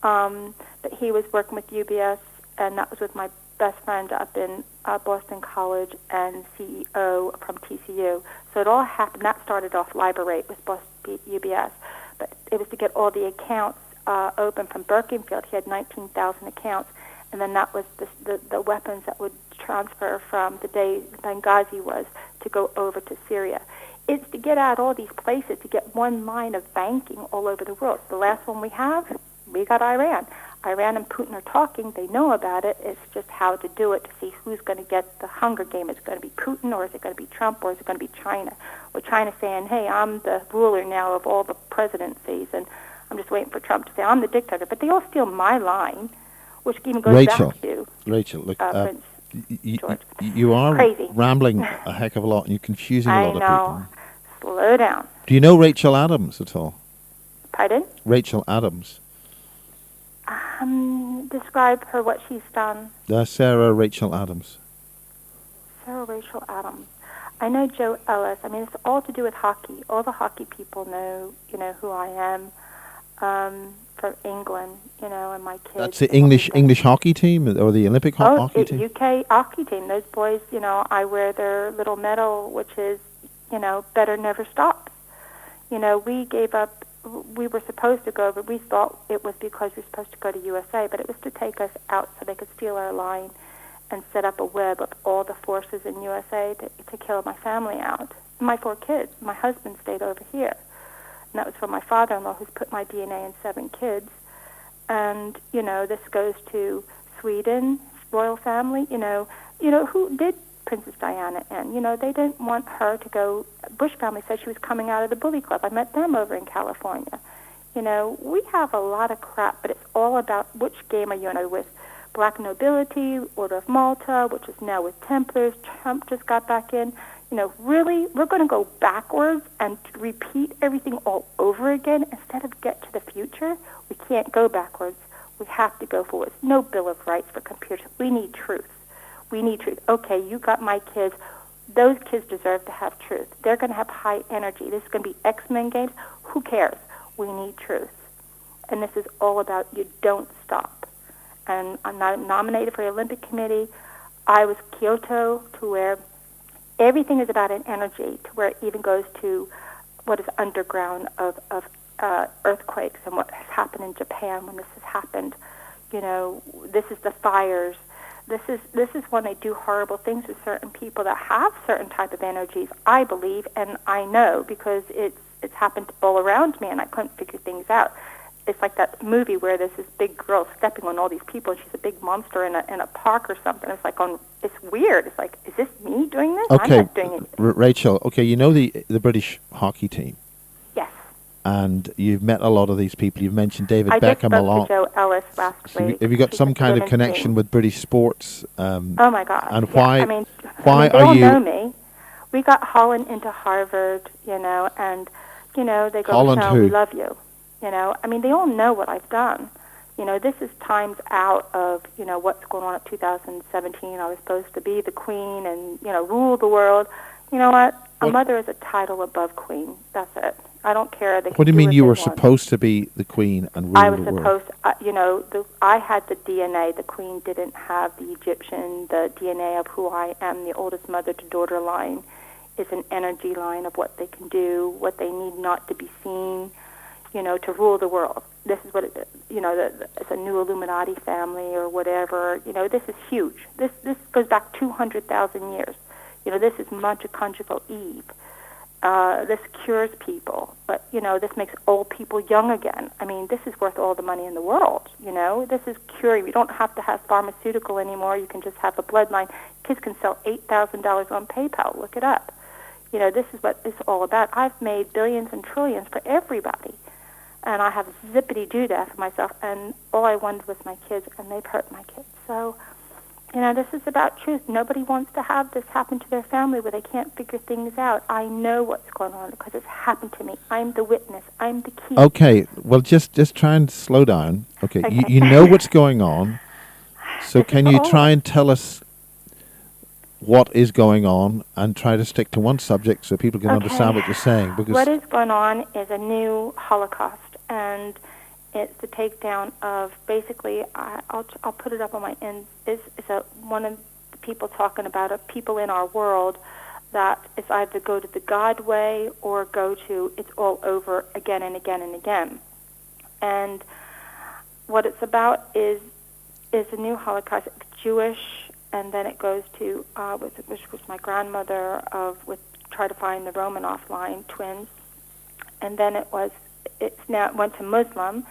But he was working with UBS, and that was with my best friend up in Boston College and CEO from TCU. So it all happened. That started off Liberate with UBS. But it was to get all the accounts open from Birkenfield. He had 19,000 accounts. And then that was the weapons that would transfer from the day Benghazi was to go over to Syria. It's to get out all these places, to get one line of banking all over the world. The last one we got Iran. Iran and Putin are talking. They know about it. It's just how to do it, to see who's going to get the Hunger Game. Is it going to be Putin, or is it going to be Trump, or is it going to be China? Well, China's saying, hey, I'm the ruler now of all the presidencies, and I'm just waiting for Trump to say, I'm the dictator. But they all steal my line, which even goes back to Rachel, look, Prince George. You are Crazy. rambling a heck of a lot, and you're confusing a lot of people. Slow down. Do you know Rachelle Adams at all? Pardon? Rachelle Adams. Describe her, what she's done. Sarah Rachelle Adams. Sarah Rachelle Adams. I know Joe Ellis. I mean, it's all to do with hockey. All the hockey people know, who I am from England, and my kids. That's the English hockey team, or the Olympic hockey team? UK hockey team. Those boys, I wear their little medal, which is, better never stop. We gave up. We were supposed to go, but we thought it was because we were supposed to go to USA, but it was to take us out so they could steal our line and set up a web of all the forces in USA to kill my family out. My 4 kids. My husband stayed over here. And that was from my father-in-law, who's put my DNA in 7 kids. And, this goes to Sweden, royal family, who did Princess Diana in. They didn't want her to go. Bush family said she was coming out of the Bully Club. I met them over in California. We have a lot of crap, but it's all about which game are you in with. Black nobility, Order of Malta, which is now with Templars. Trump just got back in. Really, we're going to go backwards and repeat everything all over again instead of get to the future. We can't go backwards. We have to go forward. No Bill of Rights for computers. We need truth. We need truth. Okay, you got my kids. Those kids deserve to have truth. They're going to have high energy. This is going to be X-Men games. Who cares? We need truth. And this is all about you don't stop. And I'm not nominated for the Olympic Committee. I was Kyoto, to where everything is about an energy, to where it even goes to what is underground of earthquakes and what has happened in Japan when this has happened. This is the fires. This is when they do horrible things with certain people that have certain type of energies, I believe, and I know because it's happened all around me, and I couldn't figure things out. It's like that movie where there's this big girl stepping on all these people, and she's a big monster in a park or something. It's like it's weird. It's like, is this me doing this? Okay, I'm not doing it. Rachel. Okay, the British hockey team. Yes. and you've met a lot of these people. You've mentioned David I just Beckham a spoke lot. to Joe Ellis last So week. have you got She's some a kind of women's connection team. with British sports? Oh my God! And Yeah. why? I mean, Why they are all you? know me. We got Holland into Harvard, and they go, Holland Rachelle, we who? love you. I mean, they all know what I've done. This is times out of what's going on at 2017. I was supposed to be the queen and rule the world. You know what? A mother is a title above queen. That's it. I don't care. They What do you mean you were want. supposed to be the queen and rule I was the world? supposed, I had the DNA. The queen didn't have the Egyptian, the DNA of who I am. The oldest mother-to-daughter line is an energy line of what they can do, what they need not to be seen, to rule the world. This is what it's a new Illuminati family or whatever. This is huge. This goes back 200,000 years. This is much a conjugal Eve. This cures people, but this makes old people young again. I mean, this is worth all the money in the world. This is curing. You don't have to have pharmaceutical anymore. You can just have a bloodline. Kids can sell $8,000 on PayPal. Look it up. This is what it's all about. I've made billions and trillions for everybody, and I have zippity-doo-dah for myself, and all I wanted was my kids, and they've hurt my kids. So, this is about truth. Nobody wants to have this happen to their family where they can't figure things out. I know what's going on because it's happened to me. I'm the witness. I'm the key. Okay, well, just try and slow down. Okay. You know what's going on, so can you try and tell us what is going on and try to stick to one subject so people can understand what you're saying? Because what is going on is a new Holocaust, and it's the takedown of basically. I'll put it up on my end. It's one of the people talking about it. People in our world that it's either go to the God way or go to it's all over again and again and again. And what it's about is a new Holocaust. It's Jewish, and then it goes to which was my grandmother with try to find the Romanov line twins, and then it went to Muslim.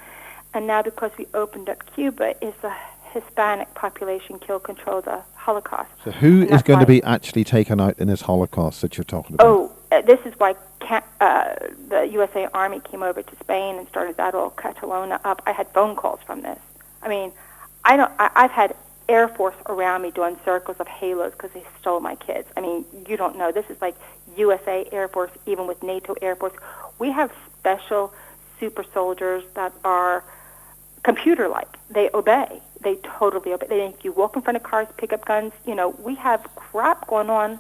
And now because we opened up Cuba, is the Hispanic population control the Holocaust. So who is going to be actually taken out in this Holocaust that you're talking about? Oh, this is why the USA Army came over to Spain and started that old Catalonia up. I had phone calls from this. I mean, I've had Air Force around me doing circles of halos because they stole my kids. I mean, you don't know. This is like USA Air Force, even with NATO Air Force. We have special super soldiers that are computer-like. They obey. They totally obey. They make you walk in front of cars, pick up guns. We have crap going on,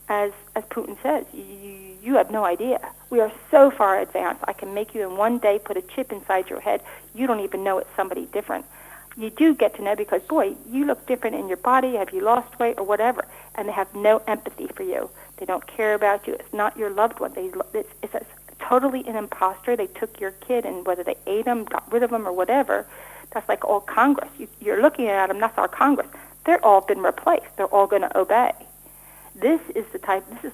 as Putin says. You have no idea. We are so far advanced. I can make you in one day put a chip inside your head. You don't even know it's somebody different. You do get to know because, boy, you look different in your body. Have you lost weight or whatever? And they have no empathy for you. They don't care about you. It's not your loved one. It's totally an imposter. They took your kid, and whether they ate them, got rid of them, or whatever, that's like all Congress. You're looking at them, that's our Congress. They're all been replaced. They're all going to obey. This is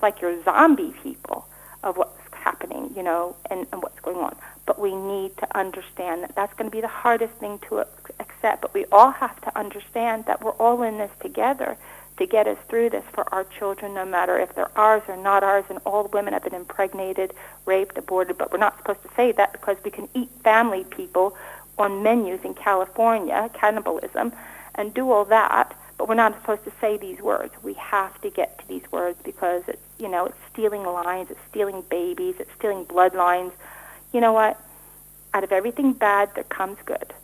like your zombie people of what's happening, and what's going on. But we need to understand that that's going to be the hardest thing to accept. But we all have to understand that we're all in this together to get us through this for our children, no matter if they're ours or not ours. And all women have been impregnated, raped, aborted, but we're not supposed to say that because we can eat family people on menus in California, cannibalism, and do all that, but we're not supposed to say these words. We have to get to these words because it's stealing lines, it's stealing babies, it's stealing bloodlines. You know what? Out of everything bad, there comes good.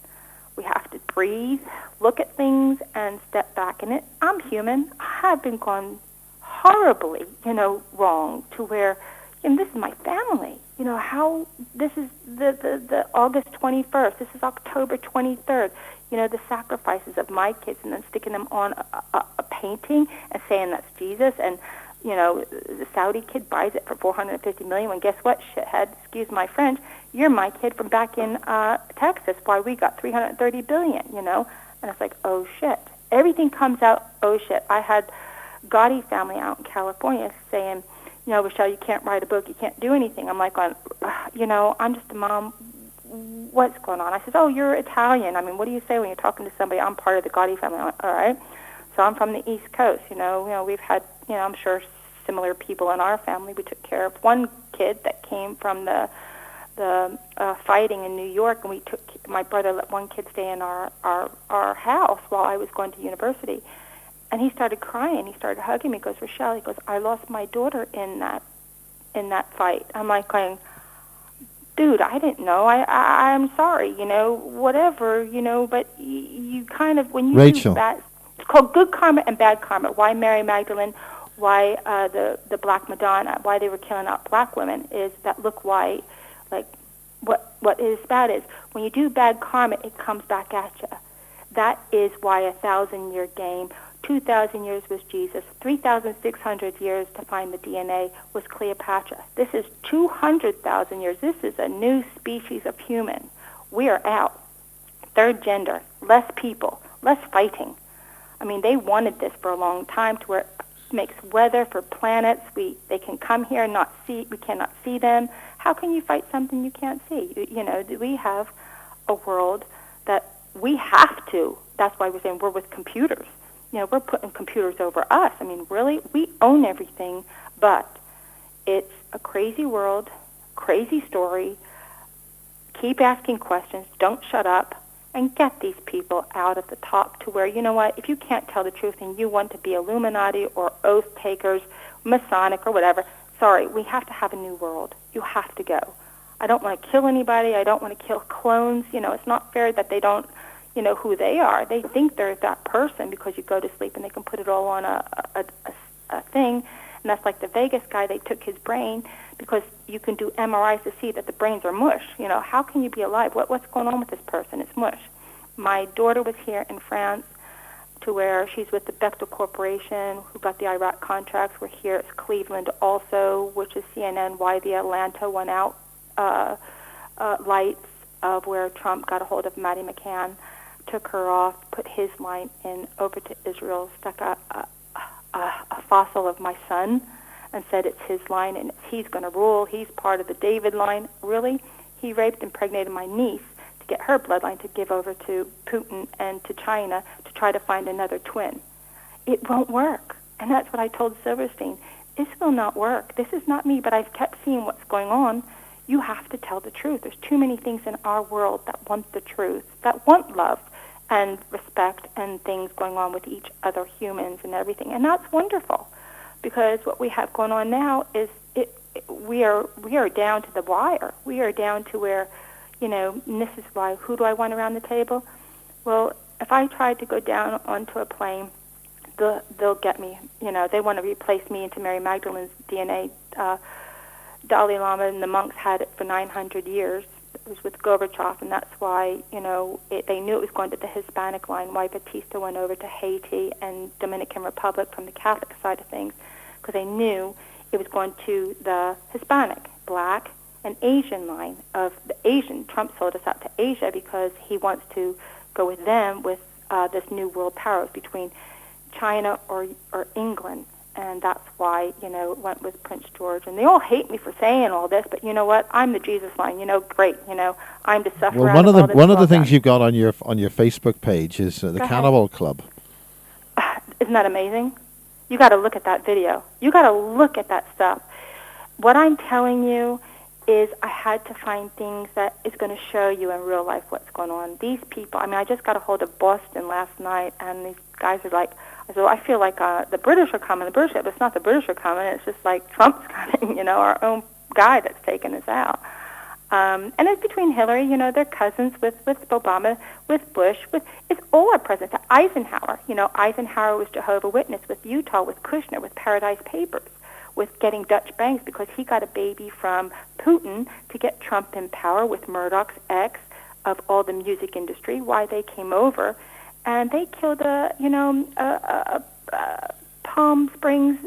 We have to breathe, look at things, and step back. And I'm human. I have been gone horribly, wrong to where, this is my family. How this is the August 21st. This is October 23rd. The sacrifices of my kids, and then sticking them on a painting and saying that's Jesus. And the Saudi kid buys it for $450 million. When guess what, shithead? Excuse my French. You're my kid from back in Texas. Why we got $330 billion. And it's like, oh shit. Everything comes out. Oh shit. I had Gotti family out in California saying, Rachelle, you can't write a book. You can't do anything. I'm like, I'm just a mom. What's going on? I said, oh, you're Italian. I mean, what do you say when you're talking to somebody? I'm part of the Gotti family. I'm like, all right. So I'm from the East Coast. We've had, I'm sure similar people in our family. We took care of one kid that came from the fighting in New York, and my brother let one kid stay in our house while I was going to university, and he started crying. He started hugging me. He goes, Rachelle, he goes, I lost my daughter in that fight. I'm like going, dude, I didn't know. I'm sorry, whatever, but you kind of, when you Rachel. do that, it's called good karma and bad karma. Why Mary Magdalene, why the Black Madonna, why they were killing out black women is that look white. Like, what is bad is when you do bad karma, it comes back at you. That is why 1,000-year game, 2,000 years was Jesus, 3,600 years to find the DNA was Cleopatra. This is 200,000 years. This is a new species of human. We are out. Third gender, less people, less fighting. I mean, they wanted this for a long time to where it makes weather for planets. They can come here and we cannot see them. How can you fight something you can't see? We have a world that we have to. That's why we're saying we're with computers. We're putting computers over us. I mean, really, we own everything, but it's a crazy world, crazy story. Keep asking questions. Don't shut up. And get these people out of the top to where, you know what, if you can't tell the truth and you want to be Illuminati or oath takers, Masonic or whatever, sorry, we have to have a new world. You have to go. I don't want to kill anybody. I don't want to kill clones. It's not fair that they don't, who they are. They think they're that person because you go to sleep and they can put it all on a thing. And that's like the Vegas guy. They took his brain because you can do MRIs to see that the brains are mush. How can you be alive? What's going on with this person? It's mush. My daughter was here in France to where she's with the Bechtel Corporation, who got the Iraq contracts. We're here. It's Cleveland also, which is CNN, why the Atlanta went out lights of where Trump got a hold of Maddie McCann, took her off, put his line in over to Israel, stuck a fossil of my son, and said it's his line and he's going to rule. He's part of the David line. Really? He raped and impregnated my niece to get her bloodline to give over to Putin and to China to try to find another twin. It won't work. And that's what I told Silverstein. This will not work. This is not me, but I've kept seeing what's going on. You have to tell the truth. There's too many things in our world that want the truth, that want love and respect and things going on with each other, humans and everything. And that's wonderful, because what we have going on now is we are down to the wire. We are down to where, and this is why, who do I want around the table? Well, if I tried to go down onto a plane, they'll get me. They want to replace me into Mary Magdalene's DNA. Dalai Lama and the monks had it for 900 years. It was with Gorbachev, and that's why, they knew it was going to the Hispanic line, why Batista went over to Haiti and Dominican Republic from the Catholic side of things, because they knew it was going to the Hispanic, Black, and Asian line of the Asian. Trump sold us out to Asia because he wants to go with them with this new world power between China or England. And that's why, it went with Prince George. And they all hate me for saying all this, but you know what? I'm the Jesus line. Great. I'm the sufferer. Well, one of the things you've got on your Facebook page is the Cannibal Club. Isn't that amazing? You got to look at that video. You got to look at that stuff. What I'm telling you is I had to find things that is going to show you in real life what's going on. These people, I just got a hold of Boston last night, and these guys are like, I feel like the British are coming. The British, but it's not the British are coming. It's just like Trump's coming, our own guy that's taking us out. And it's between Hillary, they're cousins with Obama, with Bush, it's all our presidents. Eisenhower, Eisenhower was Jehovah's Witness with Utah, with Kushner, with Paradise Papers, with getting Dutch banks because he got a baby from Putin to get Trump in power with Murdoch's ex of all the music industry, why they came over. And they killed a Palm Springs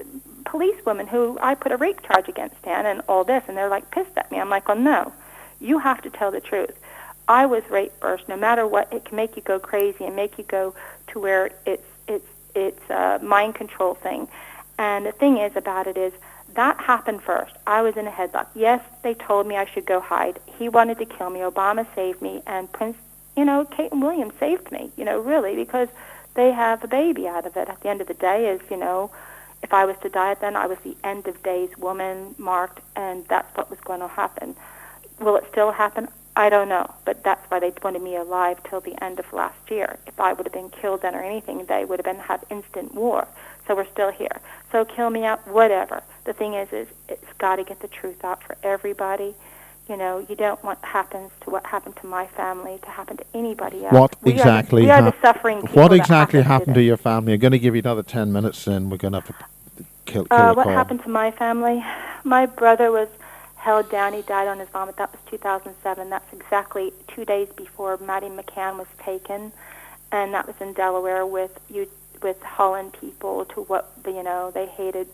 policewoman who I put a rape charge against, and all this. And they're like pissed at me. I'm like, oh no, you have to tell the truth. I was raped first. No matter what, it can make you go crazy and make you go to where it's a mind control thing. And the thing is about it is that happened first. I was in a headlock. Yes, they told me I should go hide. He wanted to kill me. Obama saved me, and Prince. Kate and William saved me, really, because they have a baby out of it. At the end of the day is, if I was to die then, I was the end of days woman marked, and that's what was going to happen. Will it still happen? I don't know, but that's why they wanted me alive till the end of last year. If I would have been killed then or anything, they would have had instant war. So we're still here. So kill me out, whatever. The thing is it's got to get the truth out for everybody. You know, you don't want what happened to my family to happen to anybody else. What exactly? We are the suffering people. What exactly that happened to your family? I'm going to give you another 10 minutes, and we're going to have to kill a What call. happened to my family? My brother was held down. He died on his vomit. That was 2007. That's exactly 2 days before Maddie McCann was taken, and that was in Delaware with Holland people to they hated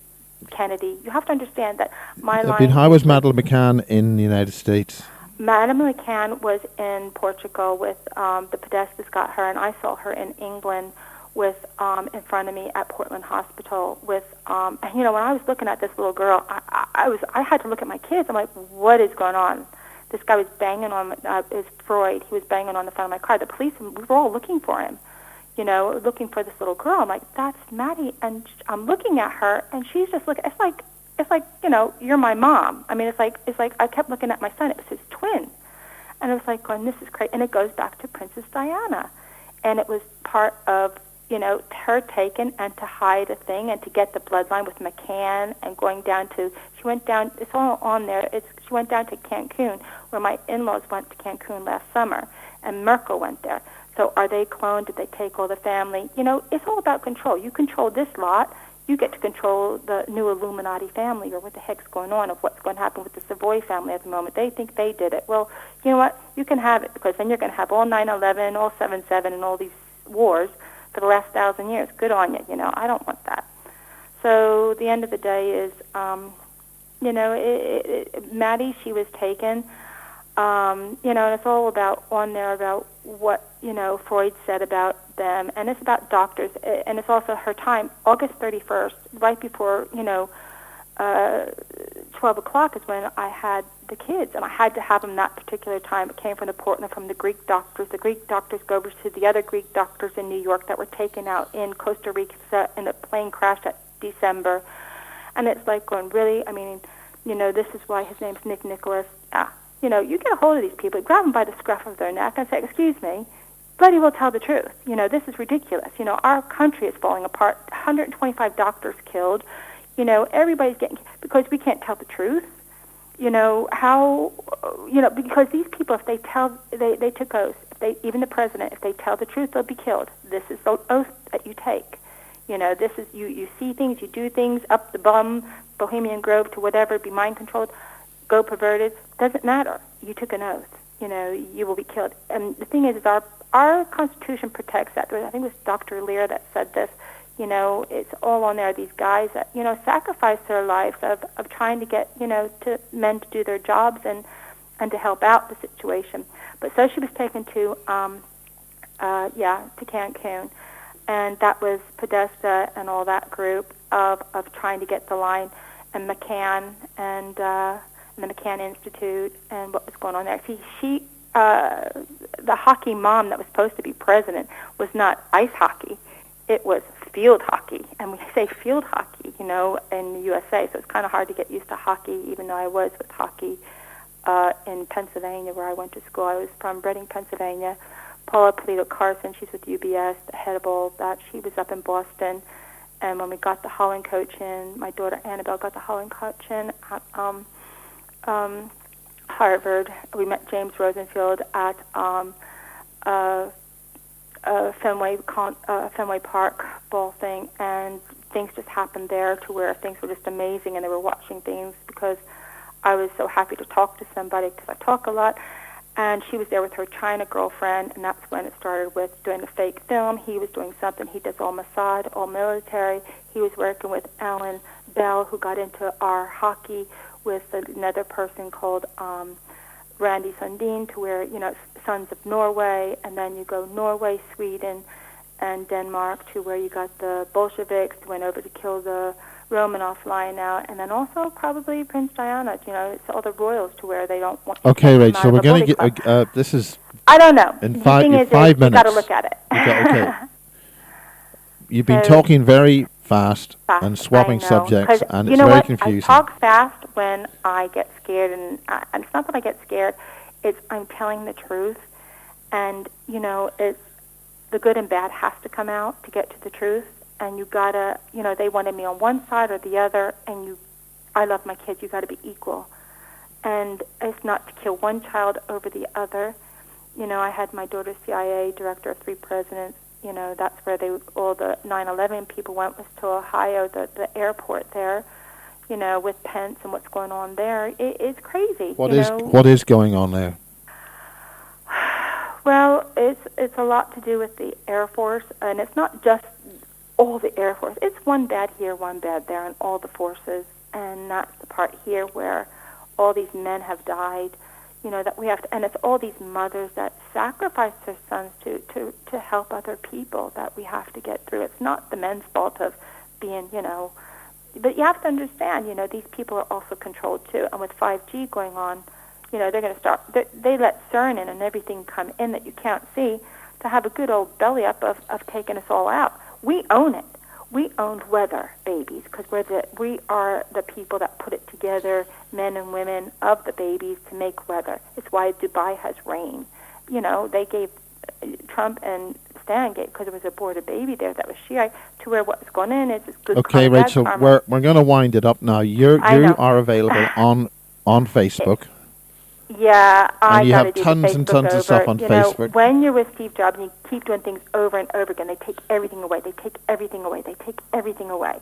Kennedy. You have to understand that my line... How was Madeleine McCann in the United States? Madeleine McCann was in Portugal with the Podestas got her, and I saw her in England with in front of me at Portland Hospital with and, when I was looking at this little girl, I had to look at my kids. I'm like, what is going on? This guy was banging on is Freud. He was banging on the front of my car. The police, we were all looking for him. Looking for this little girl. I'm like, that's Maddie, and I'm looking at her, and she's just looking. It's like you're my mom. I mean, it's like I kept looking at my son. It was his twin, and I was like, going, this is crazy. And it goes back to Princess Diana, and it was part of her taken and to hide a thing and to get the bloodline with McCann and going down to. She went down. It's all on there. She went down to Cancun, where my in-laws went to Cancun last summer, and Merkel went there. So are they cloned? Did they take all the family? It's all about control. You control this lot, you get to control the new Illuminati family, or what the heck's going on, of what's going to happen with the Savoy family at the moment. They think they did it. Well, you know what? You can have it, because then you're going to have all 9/11, all 7/7, and all these wars for the last 1,000 years. Good on you. I don't want that. So the end of the day is, Maddie, she was taken. And it's all about what, Freud said about them, and it's about doctors, and it's also her time, August 31st, right before, 12 o'clock is when I had the kids, and I had to have them that particular time. It came from from the Greek doctors. The Greek doctors go over to the other Greek doctors in New York that were taken out in Costa Rica in a plane crash at December, and it's like going, really? I mean, this is why his name's Nick Nicholas. You get a hold of these people, grab them by the scruff of their neck and say, excuse me, bloody well tell the truth. This is ridiculous. Our country is falling apart. 125 doctors killed. Everybody's getting, because we can't tell the truth. Because these people, if they tell, they took oaths. Even the president, if they tell the truth, they'll be killed. This is the oath that you take. This is, you see things, you do things, up the bum, Bohemian Grove to whatever, be mind controlled. Go perverted, doesn't matter. You took an oath. You will be killed. And the thing is our Constitution protects that. I think it was Dr. Lear that said this. It's all on there. These guys that, sacrifice their lives of trying to get, to men to do their jobs and to help out the situation. But so she was taken to Cancun. And that was Podesta and all that group of trying to get the line, and McCann and the McCann Institute and what was going on there. See, the hockey mom that was supposed to be president was not ice hockey. It was field hockey. And we say field hockey, in the USA, so it's kind of hard to get used to hockey, even though I was with hockey in Pennsylvania, where I went to school. I was from Reading, Pennsylvania. Paula Polito Carson, she's with UBS, the head of all of that. She was up in Boston. And when we got the Holland coach in, my daughter Annabelle got the Holland coach in at Harvard. We met James Rosenfield at Fenway Park ball thing, and things just happened there to where things were just amazing, and they were watching things because I was so happy to talk to somebody, because I talk a lot. And she was there with her China girlfriend, and that's when it started with doing a fake film. He was doing something. He does all Mossad, all military. He was working with Alan Bell, who got into our hockey with another person called Randy Sundin, to where, Sons of Norway, and then you go Norway, Sweden, and Denmark, to where you got the Bolsheviks who went over to kill the Romanov line out, and then also probably Prince Diana. It's all the royals, to where they don't want. Okay, Rachel, so we're going to get. This is. I don't know. In the five thing is, minutes. You got to look at it. Okay. You've been talking very fast Fast, and swapping I know. subjects, 'Cause and you it's know very what? confusing. I talk fast when I get scared, and it's not that I get scared. It's I'm telling the truth, and it's the good and bad has to come out to get to the truth. And you gotta, they wanted me on one side or the other, and I love my kids. You got to be equal, and it's not to kill one child over the other. I had my daughter CIA, director of 3 presidents. That's where all the 9/11 people went, was to Ohio, the airport there. With Pence and what's going on there, it's crazy. What is going on there? Well, it's a lot to do with the Air Force, and it's not just all the Air Force. It's one bad here, one bad there, and all the forces. And that's the part here where all these men have died, that we have to, and it's all these mothers that sacrifice their sons to help other people that we have to get through. It's not the men's fault of being, but you have to understand, these people are also controlled too. And with 5G going on, they're going to start, they let CERN in and everything come in that you can't see to have a good old belly up of taking us all out. We own it. We own weather, babies, because we are the people that put it together, men and women of the babies, to make weather. It's why Dubai has rain. They gave Trump and Stan gave, because there was a aborted baby there that was Shiite, to where what's going in is good. Okay, Rachel, we're going to wind it up now. You are available on Facebook. Yeah, and you have tons and tons of stuff on Facebook. When you're with Steve Jobs and you keep doing things over and over again, they take everything away. They take everything away. They take everything away.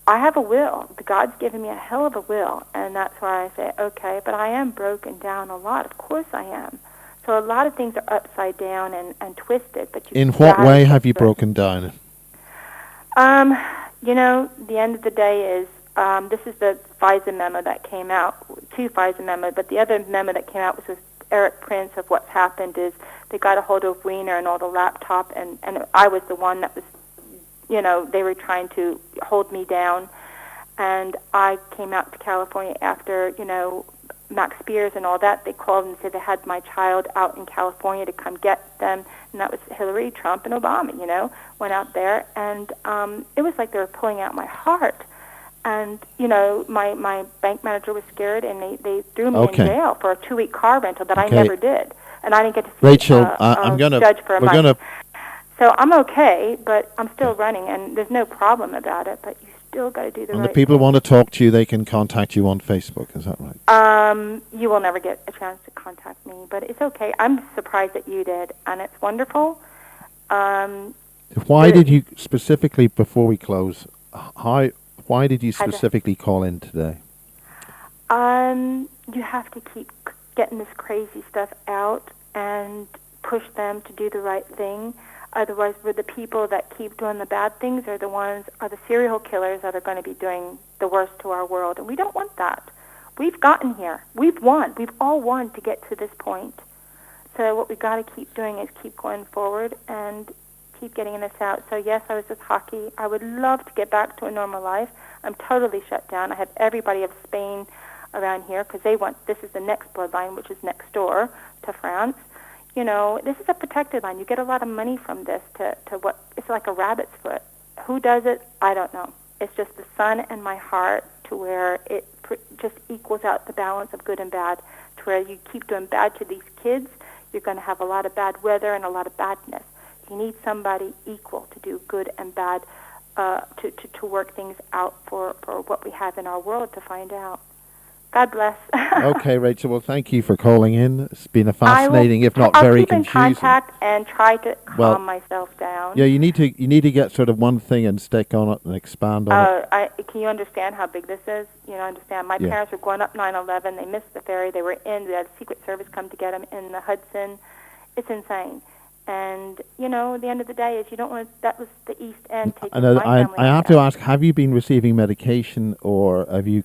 I have a will. God's given me a hell of a will, and that's why I say, okay, but I am broken down a lot. Of course I am. So a lot of things are upside down and twisted. But in what way have you broken down? The end of the day is, this is the FISA memo that came out, 2 FISA memos, but the other memo that came out was with Eric Prince of what's happened is they got a hold of Wiener and all the laptop, and I was the one that was, they were trying to hold me down. And I came out to California after, Max Spears and all that. They called and said they had my child out in California to come get them, and that was Hillary, Trump, and Obama, went out there. And it was like they were pulling out my heart. And, my bank manager was scared, and they threw me in jail for a 2-week car rental that I never did. And I didn't get to see Rachel, judge for a month. So I'm okay, but I'm still running, and there's no problem about it, but you still got to do the right thing. And the people want to talk to you, they can contact you on Facebook, is that right? You will never get a chance to contact me, but it's okay. I'm surprised that you did, and it's wonderful. Why did you specifically, before we close, why did you specifically call in today? You have to keep getting this crazy stuff out and push them to do the right thing. Otherwise, we're the people that keep doing the bad things are the serial killers that are going to be doing the worst to our world. And we don't want that. We've gotten here. We've won. We've all won to get to this point. So what we got to keep doing is keep going forward and keep getting this out. So yes, I was with hockey. I would love to get back to a normal life. I'm totally shut down. I have everybody of Spain around here because this is the next bloodline, which is next door to France. This is a protected line. You get a lot of money from this to what, it's like a rabbit's foot. Who does it? I don't know. It's just the sun and my heart to where it just equals out the balance of good and bad, to where you keep doing bad to these kids, you're going to have a lot of bad weather and a lot of badness. You need somebody equal to do good and bad, to work things out for what we have in our world to find out. God bless. Okay, Rachel. Well, thank you for calling in. It's been a fascinating, if not very confusing. I'll keep in contact and try to calm myself down. Yeah, you need to get sort of one thing and stick on it and expand on it. Can you understand how big this is? Understand. My parents were going up 9/11. They missed the ferry. They had the Secret Service come to get them in the Hudson. It's insane. And, the end of the day is you don't want to, that was the East End taking my family. I have to ask, have you been receiving medication or have you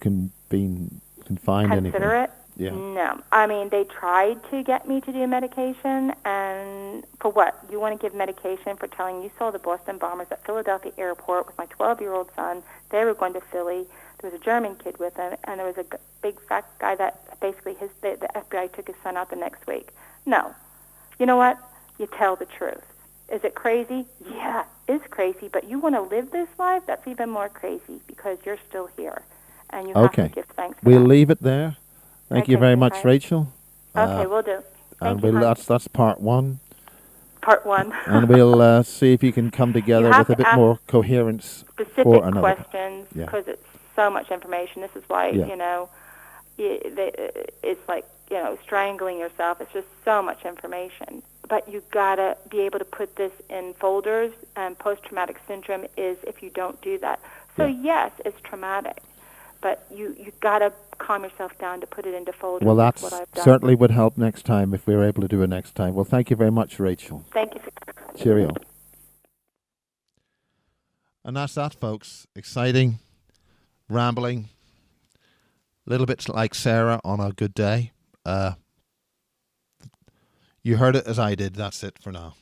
been confined anywhere? Consider it? Yeah. No. I mean, they tried to get me to do medication, and for what? You want to give medication for telling you saw the Boston bombers at Philadelphia airport with my 12-year-old son. They were going to Philly. There was a German kid with him, and there was a big fat guy that basically the FBI took his son out the next week. No. You know what? You tell the truth. Is it crazy? Yeah, it's crazy, but you want to live this life? That's even more crazy because you're still here, and you have to give thanks for We'll that. leave it there. Thank you very much, sweetheart. Rachel. Okay, we'll do. And Thank you, hon. that's part one. Part one. And we'll see if you can come together have with a to bit ask more coherence for specific another. questions Yeah. because it's so much information. This is why, Yeah. you know, it's like, you know, strangling yourself. It's just so much information. But you got to be able to put this in folders, and post-traumatic syndrome is if you don't do that. So, yes, it's traumatic, but you got to calm yourself down to put it into folders. Well, That's that what I've done. certainly would help next time if we were able to do it next time. Well, thank you very much, Rachel. Thank you. Cheerio. And that's that, folks. Exciting, rambling, a little bit like Sarah on a good day. You heard it as I did. That's it for now.